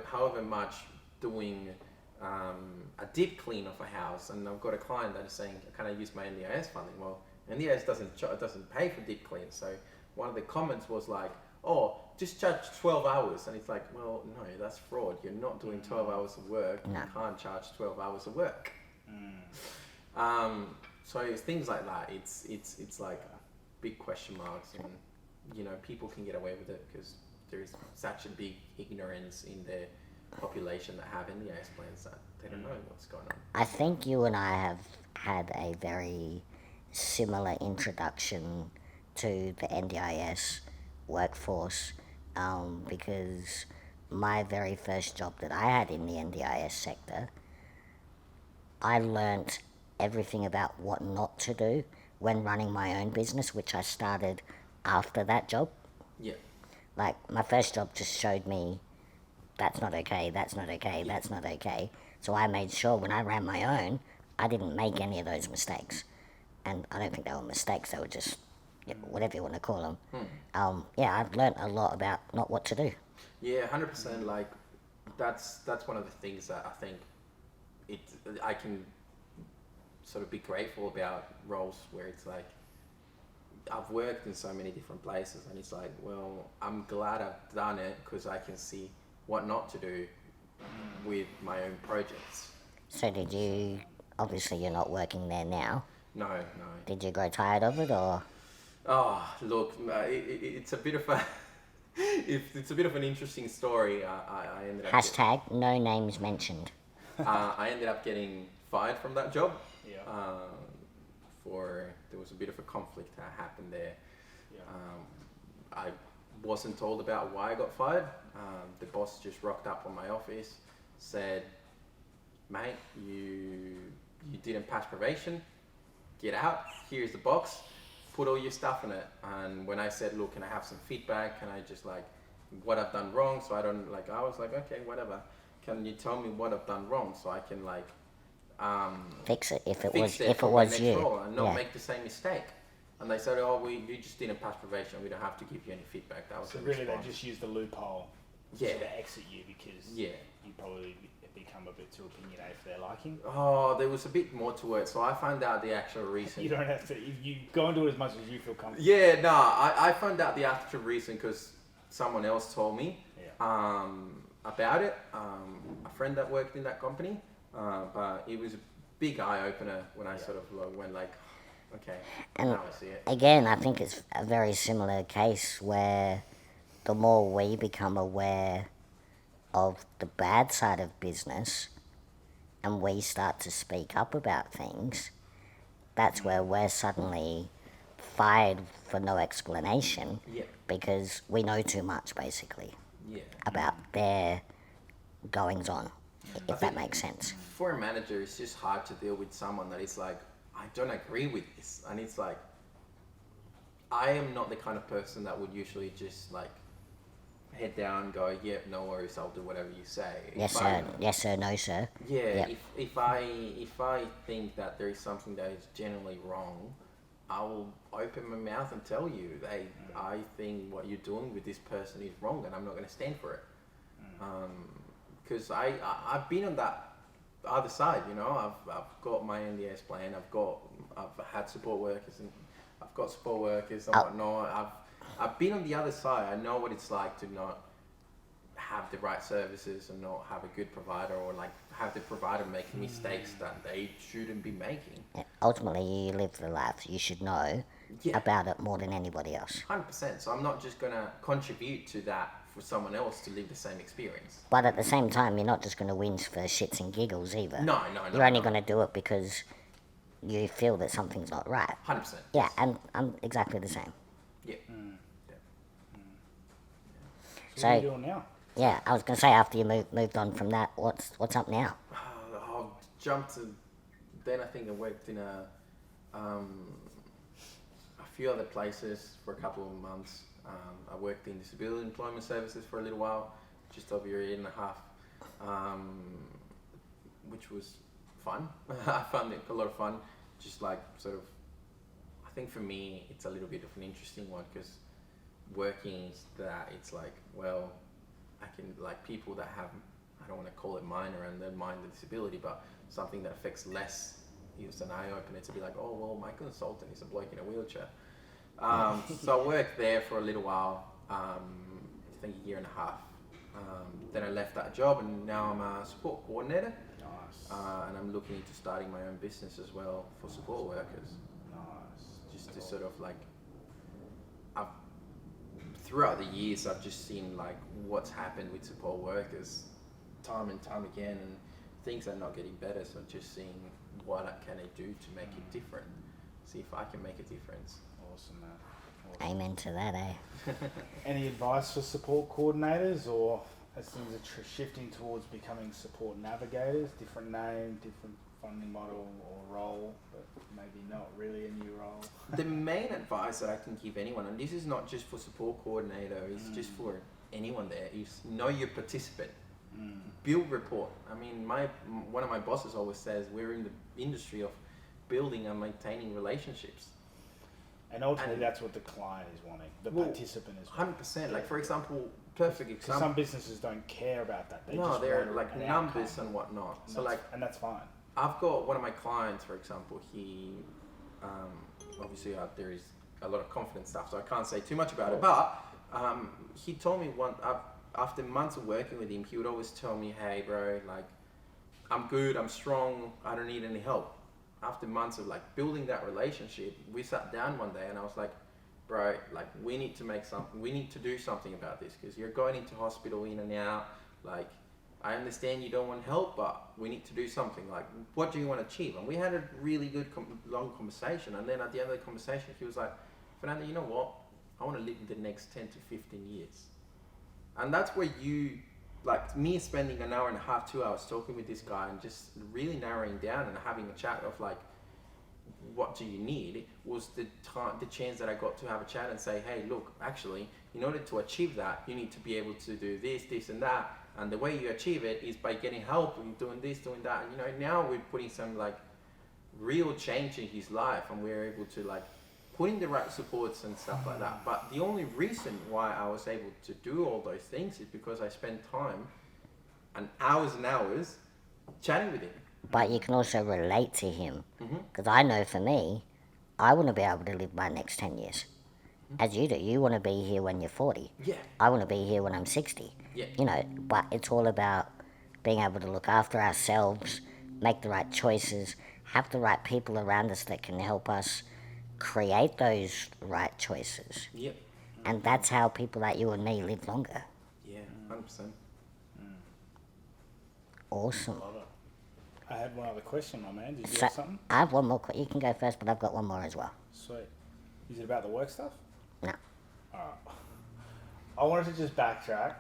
Speaker 3: however much doing a deep clean of a house, and I've got a client that is saying, can I use my NDIS funding?" Well, NDIS doesn't pay for deep clean, so one of the comments was like, "Oh, just charge 12 hours," and it's like, well, no, that's fraud. You're not doing 12 hours of work.
Speaker 2: No.
Speaker 3: You can't charge 12 hours of work. So it's things like that. It's like big question marks, and you know, people can get away with it because there is such a big ignorance in the population that have NDIS plans that they don't know what's going on.
Speaker 2: I think you and I have had a very similar introduction to the NDIS workforce because my very first job that I had in the NDIS sector, I learnt everything about what not to do when running my own business, which I started after that job.
Speaker 3: Yeah.
Speaker 2: Like, my first job just showed me that's not okay, that's not okay, that's not okay. So I made sure when I ran my own, I didn't make any of those mistakes. And I don't think they were mistakes, they were just whatever you want to call them. Yeah, I've learnt a lot about not what to do.
Speaker 3: Yeah, 100%. Like, that's one of the things that I think I can sort of be grateful about roles where it's like, I've worked in so many different places, and it's like, well, I'm glad I've done it because I can see what not to do with my own projects.
Speaker 2: So did you, obviously you're not working there now,
Speaker 3: No.
Speaker 2: did you grow tired of it, or?
Speaker 3: Oh, look, it's a bit of a it's a bit of an interesting story. I ended up
Speaker 2: Hashtag no names mentioned.
Speaker 3: I ended up getting fired from that job.
Speaker 4: Yeah.
Speaker 3: There was a bit of a conflict that happened there.
Speaker 4: Yeah.
Speaker 3: I wasn't told about why I got fired. The boss just rocked up on my office, said, "Mate, you didn't pass probation. Get out. Here's the box. Put all your stuff in it." And when I said, "Look, can I have some feedback? Can I just like what I've done wrong?" So I don't like. I was like, "Okay, whatever. Can you tell me what I've done wrong so I can like
Speaker 2: Fix it if it
Speaker 3: fix
Speaker 2: was
Speaker 3: it
Speaker 2: if
Speaker 3: for
Speaker 2: it
Speaker 3: my
Speaker 2: was
Speaker 3: next
Speaker 2: you.
Speaker 3: role and not
Speaker 2: Yeah.
Speaker 3: make the same mistake?" And they said, "Oh, you just didn't pass probation. We don't have to give you any feedback." That was
Speaker 4: So
Speaker 3: the
Speaker 4: really,
Speaker 3: response.
Speaker 4: they just used the loophole
Speaker 3: Yeah.
Speaker 4: to exit you because
Speaker 3: Yeah.
Speaker 4: you probably become a bit too opinionated for their liking.
Speaker 3: Oh, there was a bit more to it. So I found out the actual reason.
Speaker 4: You don't have to. If you go into it as much as you feel comfortable.
Speaker 3: Yeah, no, I found out the actual reason because someone else told me
Speaker 4: Yeah.
Speaker 3: about it. A friend that worked in that company, but it was a big eye opener when I sort of went like, okay,
Speaker 2: And
Speaker 3: now I see it.
Speaker 2: again, I think it's a very similar case where the more we become aware of the bad side of business and we start to speak up about things, that's where we're suddenly fired for no explanation
Speaker 3: Yeah,
Speaker 2: because we know too much, basically,
Speaker 3: yeah.
Speaker 2: about their goings on,
Speaker 3: I
Speaker 2: if that
Speaker 3: think
Speaker 2: makes sense.
Speaker 3: For a manager, it's just hard to deal with someone that is like, I don't agree with this, and it's like, I am not the kind of person that would usually just like head down and go, "Yeah, no worries, I'll do whatever you say."
Speaker 2: Yes,
Speaker 3: If
Speaker 2: sir.
Speaker 3: I-
Speaker 2: Yes, sir. No, sir.
Speaker 3: Yeah,
Speaker 2: Yep.
Speaker 3: if I think that there is something that is generally wrong, I will open my mouth and tell you, "Hey, I think what you're doing with this person is wrong, and I'm not going to stand for it." Because I've been on that other side, you know. I've got my NDS plan. I've had support workers, and I've got support workers and whatnot. I've been on the other side. I know what it's like to not have the right services and not have a good provider, or like have the provider making mistakes that they shouldn't be making.
Speaker 2: Yeah, ultimately, you live the life. You should know
Speaker 3: Yeah.
Speaker 2: about it more than anybody else.
Speaker 3: 100%. So I'm not just gonna contribute to that for someone else to live the same experience.
Speaker 2: But at the same time, you're not just going to whinge for shits and giggles either.
Speaker 3: No.
Speaker 2: You're only going to do it because you feel that something's not right.
Speaker 3: 100%.
Speaker 2: Yeah, and I'm exactly the same.
Speaker 3: Yeah.
Speaker 4: So what are you
Speaker 2: So,
Speaker 4: doing now?
Speaker 2: yeah, I was going to say after you moved on from that, what's up now?
Speaker 3: I'll jump to. Then I think I worked in a few other places for a couple of months. I worked in disability employment services for a little while, just over a year and a half. which was fun. I found it a lot of fun. Just like sort of, I think for me, it's a little bit of an interesting one because working that it's like, well, I can like people that have, I don't want to call it minor and then minor disability, but something that affects less is an eye opener to be like, oh well, my consultant is a bloke in a wheelchair. So I worked there for a little while, I think a year and a half. Then I left that job and now I'm a support coordinator.
Speaker 4: Nice.
Speaker 3: And I'm looking into starting my own business as well for support workers.
Speaker 4: Nice.
Speaker 3: Just to sort of like, throughout the years I've just seen like what's happened with support workers time and time again, and things are not getting better, so just seeing what can I do to make it different, see if I can make a difference.
Speaker 4: Awesome, man. Awesome.
Speaker 2: Amen to that, eh?
Speaker 1: Any advice for support coordinators, or as things are shifting towards becoming support navigators, different name, different funding model or role, but maybe not really a new role?
Speaker 3: The main advice that I can give anyone, and this is not just for support coordinator, it's just for anyone there, is know your participant. Build rapport. I mean, one of my bosses always says we're in the industry of building and maintaining relationships.
Speaker 1: And ultimately, that's what the client is wanting. The participant is wanting.
Speaker 3: 100%. Like for example, perfect
Speaker 1: Because
Speaker 3: example.
Speaker 1: some businesses don't care about that. They
Speaker 3: No,
Speaker 1: just
Speaker 3: they're
Speaker 1: want
Speaker 3: like
Speaker 1: an
Speaker 3: numbers
Speaker 1: outcome.
Speaker 3: and whatnot.
Speaker 1: And
Speaker 3: So like,
Speaker 1: and that's fine.
Speaker 3: I've got one of my clients, for example. He, obviously, there is a lot of confidence stuff, so I can't say too much about it. But he told me after months of working with him, he would always tell me, "Hey, bro, like, I'm good, I'm strong, I don't need any help." After months of like building that relationship, we sat down one day and I was like, "Bro, like, we need to do something about this because you're going into hospital in and out. Like, I understand you don't want help, but we need to do something. Like, what do you want to achieve?" And we had a really good long conversation. And then at the end of the conversation, he was like, "Fernando, you know what? I want to live the next 10 to 15 years." And that's where you, like me spending an hour and a half, 2 hours talking with this guy and just really narrowing down and having a chat of like, what do you need, was the chance that I got to have a chat and say, "Hey, look, actually, in order to achieve that, you need to be able to do this and that. And the way you achieve it is by getting help and doing this, doing that." And, you know, now we're putting some like real change in his life and we're able to like put in the right supports and stuff like that. But the only reason why I was able to do all those things is because I spent time and hours chatting with him.
Speaker 2: But you can also relate to him.
Speaker 3: Mm-hmm.
Speaker 2: Because I know for me, I want to be able to live my next 10 years. As you do. You want to be here when you're 40.
Speaker 3: Yeah.
Speaker 2: I want to be here when I'm 60.
Speaker 3: Yeah.
Speaker 2: You know, but it's all about being able to look after ourselves, make the right choices, have the right people around us that can help us create those right choices.
Speaker 3: Yep.
Speaker 2: And that's how people like you and me live longer.
Speaker 3: Yeah, 100%.
Speaker 2: Awesome.
Speaker 1: Love it. I had one other question, my man. Did you
Speaker 2: So,
Speaker 1: have something?
Speaker 2: I have one more. You can go first, but I've got one more as well.
Speaker 1: Sweet. Is it about the work stuff?
Speaker 2: No.
Speaker 1: Alright. I wanted to just backtrack.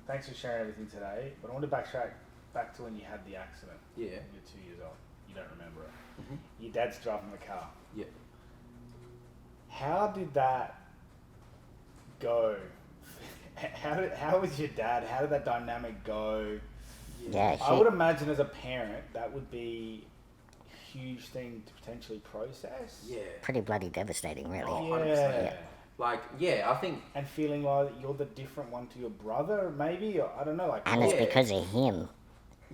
Speaker 1: Thanks for sharing everything today. But I want to backtrack back to when you had the accident.
Speaker 3: Yeah.
Speaker 1: You're 2 years old. You don't remember it. Your dad's driving the car.
Speaker 3: Yeah.
Speaker 1: How did that go? How was your dad? How did that dynamic go?
Speaker 2: Yeah,
Speaker 1: I would imagine as a parent that would be a huge thing to potentially process.
Speaker 3: Yeah.
Speaker 2: pretty bloody devastating, really.
Speaker 3: Oh,
Speaker 1: Yeah.
Speaker 3: 100%. Like, yeah, I think,
Speaker 1: And feeling like you're the different one to your brother, maybe, or I don't know, like.
Speaker 2: And it's
Speaker 3: Yeah.
Speaker 2: because of him,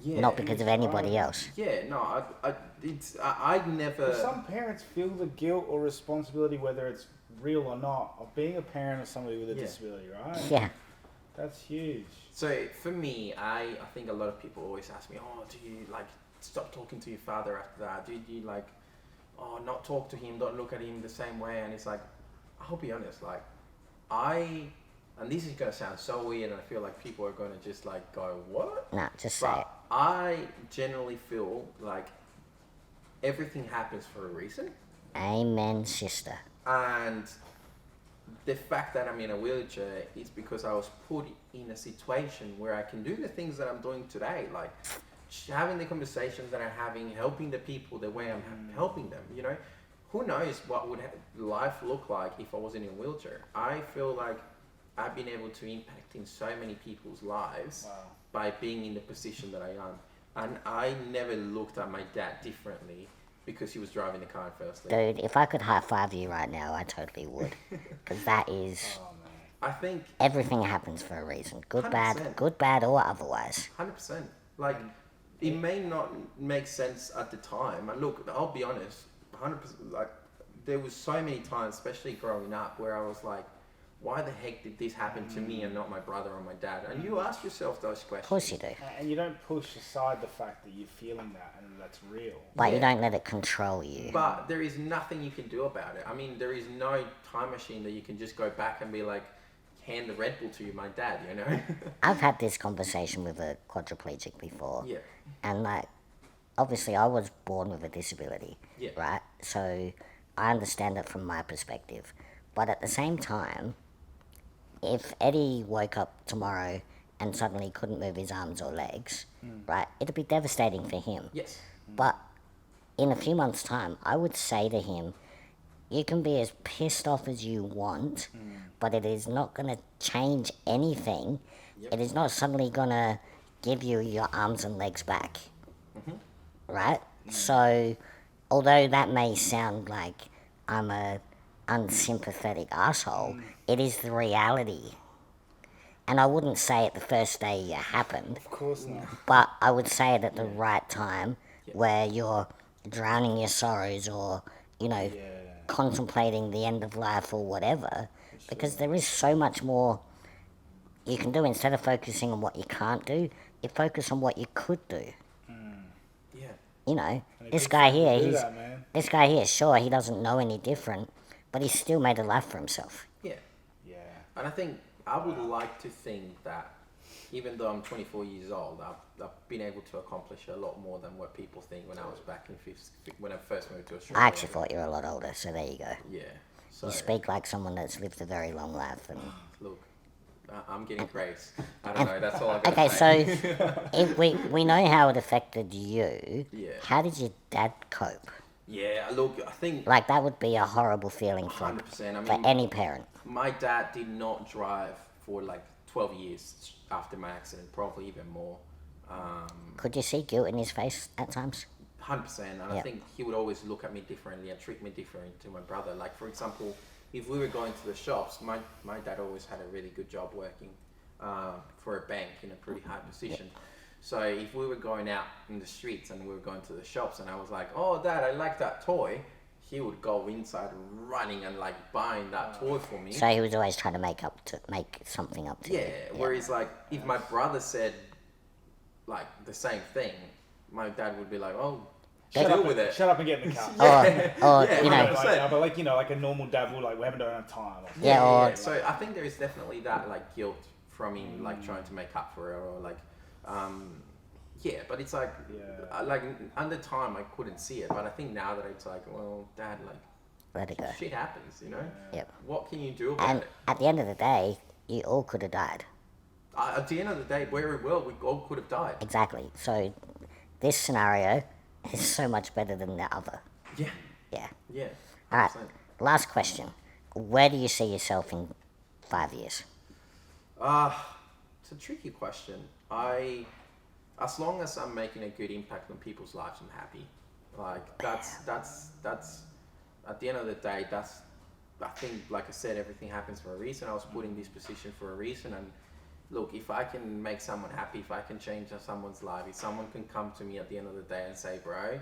Speaker 3: yeah.
Speaker 2: not because of anybody
Speaker 1: right.
Speaker 2: else.
Speaker 3: Yeah, no, I never.
Speaker 1: Do some parents feel the guilt or responsibility, whether it's real or not, of being a parent of somebody with a
Speaker 3: Yeah.
Speaker 1: disability, right?
Speaker 2: Yeah.
Speaker 1: That's huge.
Speaker 3: So for me, I think a lot of people always ask me, "Oh, do you like stop talking to your father after that? Do you like, oh, not talk to him, don't look at him the same way?" And it's like, I'll be honest, like and this is gonna sound so weird, and I feel like people are gonna just like go, "What?"
Speaker 2: Nah, just say it.
Speaker 3: But I generally feel like everything happens for a reason.
Speaker 2: Amen, sister.
Speaker 3: And the fact that I'm in a wheelchair is because I was put in a situation where I can do the things that I'm doing today, like having the conversations that I'm having, helping the people the way I'm helping them. You know, who knows what would life look like if I wasn't in a wheelchair? I feel like I've been able to impact in so many people's lives
Speaker 1: Wow.
Speaker 3: by being in the position that I am. And I never looked at my dad differently because he was driving the car in first league.
Speaker 2: Dude, if I could high five you right now, I totally would. Because that is...
Speaker 4: Oh man.
Speaker 3: I think
Speaker 2: Everything happens for a reason. Good,
Speaker 3: 100%.
Speaker 2: bad, or otherwise.
Speaker 3: 100%. Like, it may not make sense at the time. And look, I'll be honest, 100%. Like, there was so many times, especially growing up, where I was like, why the heck did this happen to me and not my brother or my dad? And you ask yourself those questions.
Speaker 2: Of course you do.
Speaker 4: And you don't push aside the fact that you're feeling that and that's real.
Speaker 2: But you
Speaker 3: Yeah.
Speaker 2: don't let it control you.
Speaker 3: But there is nothing you can do about it. I mean, there is no time machine that you can just go back and be like, hand the Red Bull to you, my dad, you know?
Speaker 2: I've had this conversation with a quadriplegic before.
Speaker 3: Yeah.
Speaker 2: And like, obviously I was born with a disability,
Speaker 3: Yeah.
Speaker 2: right? So I understand it from my perspective. But at the same time, if Eddie woke up tomorrow and suddenly couldn't move his arms or legs, right, it'd be devastating for him.
Speaker 3: Yes.
Speaker 2: But in a few months' time, I would say to him, you can be as pissed off as you want, but it is not going to change anything.
Speaker 3: Yep.
Speaker 2: It is not suddenly going to give you your arms and legs back. Right? So, although that may sound like I'm a unsympathetic asshole, it is the reality. And I wouldn't say it the first day it happened,
Speaker 4: Of course not.
Speaker 2: but I would say it at the right time where you're drowning your sorrows or, you know,
Speaker 4: Yeah.
Speaker 2: contemplating the end of life or whatever, because there is so much more you can do. Instead of focusing on what you can't do, you focus on what you could do.
Speaker 3: Yeah.
Speaker 2: You know,
Speaker 4: And a
Speaker 2: this
Speaker 4: good
Speaker 2: guy
Speaker 4: friend will
Speaker 2: here,
Speaker 4: do
Speaker 2: he's
Speaker 4: that, man.
Speaker 2: this guy here, sure, he doesn't know any different, but he's still made a life for himself.
Speaker 3: Yeah.
Speaker 4: Yeah.
Speaker 3: And I think I would like to think that even though I'm 24 years old, I've been able to accomplish a lot more than what people think when I was back in when I first moved to Australia.
Speaker 2: I actually thought you were a lot older, so there you go.
Speaker 3: Yeah. So
Speaker 2: You speak like someone that's lived a very long life. And
Speaker 3: look, I'm getting praise. I don't know. That's all I got.
Speaker 2: okay, so if we know how it affected you.
Speaker 3: Yeah.
Speaker 2: How did your dad cope?
Speaker 3: Yeah. Look, I think
Speaker 2: Like that would be a horrible feeling for
Speaker 3: 100%. I
Speaker 2: for
Speaker 3: mean,
Speaker 2: any parent.
Speaker 3: my dad did not drive for like 12 years after my accident, probably even more.
Speaker 2: Could you see guilt in his face at times?
Speaker 3: 100%. And I
Speaker 2: Yeah.
Speaker 3: think he would always look at me differently and treat me different to my brother. Like, for example, if we were going to the shops, my dad always had a really good job working for a bank in a pretty high position. So if we were going out in the streets and we were going to the shops and I was like, oh, Dad, I like that toy, he would go inside running and like buying that toy for me.
Speaker 2: So he was always trying to make something up to you.
Speaker 3: Yeah, whereas like if my brother said like the same thing, my dad would be like, oh, deal with it.
Speaker 4: Shut up and get in the car.
Speaker 2: Or
Speaker 3: Yeah,
Speaker 2: you know,
Speaker 3: yeah.
Speaker 4: But like, you know, like a normal dad would, like, we haven't done enough time. Or
Speaker 2: Yeah, or-
Speaker 3: So I think there is definitely that like guilt from him, like trying to make up for it, or like, yeah. But it's like, like at the time I couldn't see it, but I think now that it's like, well, Dad, like,
Speaker 2: let it go.
Speaker 3: shit happens, you know.
Speaker 2: Yep.
Speaker 3: What can you do about
Speaker 2: And
Speaker 3: it?
Speaker 2: at the end of the day, you all could have died.
Speaker 3: At the end of the day, very well, we all could have died.
Speaker 2: Exactly. So this scenario is so much better than the other.
Speaker 3: Yeah,
Speaker 2: Yeah.
Speaker 3: yeah.
Speaker 2: All right.
Speaker 3: 100%.
Speaker 2: Last question. Where do you see yourself in 5 years?
Speaker 3: It's a tricky question. As long as I'm making a good impact on people's lives, I'm happy. Like that's at the end of the day, I think, like I said, everything happens for a reason. I was put in this position for a reason, and look, if I can make someone happy, if I can change someone's life, if someone can come to me at the end of the day and say, bro,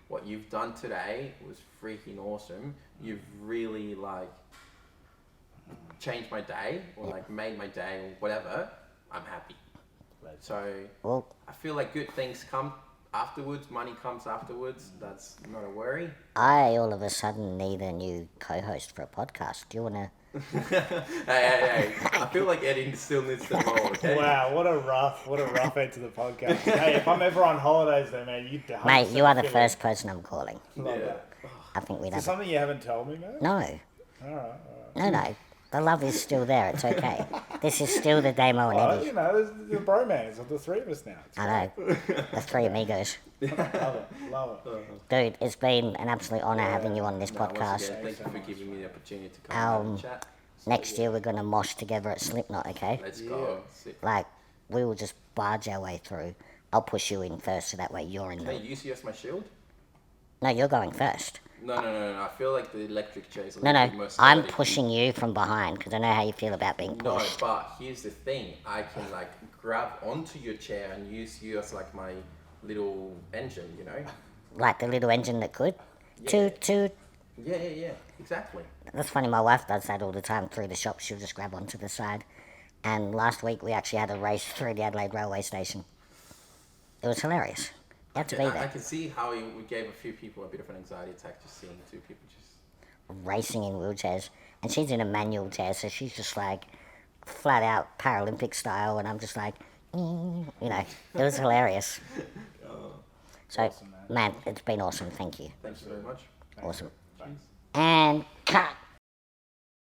Speaker 3: what you've done today was freaking awesome. You've really like changed my day, or like made my day, or whatever. I'm happy. So
Speaker 2: Well,
Speaker 3: I feel like good things come afterwards. Money comes afterwards. That's not a worry.
Speaker 2: I all of a sudden need a new co-host for a podcast. Do you want to...
Speaker 3: Hey. I feel like Eddie still needs to roll, okay?
Speaker 4: Wow, what a rough end to the podcast. Hey, if I'm ever on holidays, then man, you
Speaker 2: Mate, you are the first person I'm calling.
Speaker 4: Love
Speaker 3: Yeah.
Speaker 4: that.
Speaker 2: I think we'd
Speaker 4: Is there
Speaker 2: have...
Speaker 4: something you haven't told me, man?
Speaker 2: No.
Speaker 4: All right.
Speaker 2: No. The love is still there. It's okay. This is still the Damo and
Speaker 4: Well,
Speaker 2: Eddy.
Speaker 4: you know, there's the bromance of the three of us now. It's
Speaker 2: I know. The three amigos.
Speaker 4: Love it.
Speaker 2: Dude, it's been an absolute honour having you on this
Speaker 3: No, once
Speaker 2: podcast.
Speaker 3: again, thank you for giving me the opportunity to come and chat.
Speaker 2: Next year we're going to mosh together at Slipknot, okay?
Speaker 3: Let's go. Sit.
Speaker 2: Like, we will just barge our way through. I'll push you in first, so that way you're in
Speaker 3: Can
Speaker 2: the.
Speaker 3: I use you as my shield?
Speaker 2: No, you're going first.
Speaker 3: No. I feel like the electric chair is a
Speaker 2: No,
Speaker 3: little
Speaker 2: no,
Speaker 3: bit more
Speaker 2: I'm
Speaker 3: sturdy.
Speaker 2: pushing you from behind because I know how you feel about being
Speaker 3: No,
Speaker 2: pushed.
Speaker 3: but here's the thing. I can like grab onto your chair and use you as like my little engine, you know?
Speaker 2: Like the little engine that could.
Speaker 3: Yeah.
Speaker 2: Toot, toot.
Speaker 3: Yeah. Exactly.
Speaker 2: That's funny, my wife does that all the time through the shop. She'll just grab onto the side. And last week we actually had a race through the Adelaide railway station. It was hilarious. You have to be
Speaker 3: I
Speaker 2: there.
Speaker 3: can see how it gave a few people a bit of an anxiety attack just seeing two people just.
Speaker 2: Racing in wheelchairs. And she's in a manual chair, so she's just like flat out Paralympic style. And I'm just like, you know, it was hilarious. So,
Speaker 4: Awesome,
Speaker 2: man, it's been awesome. Thank you.
Speaker 3: Thank you very much.
Speaker 2: Awesome.
Speaker 4: Thanks.
Speaker 2: And cut.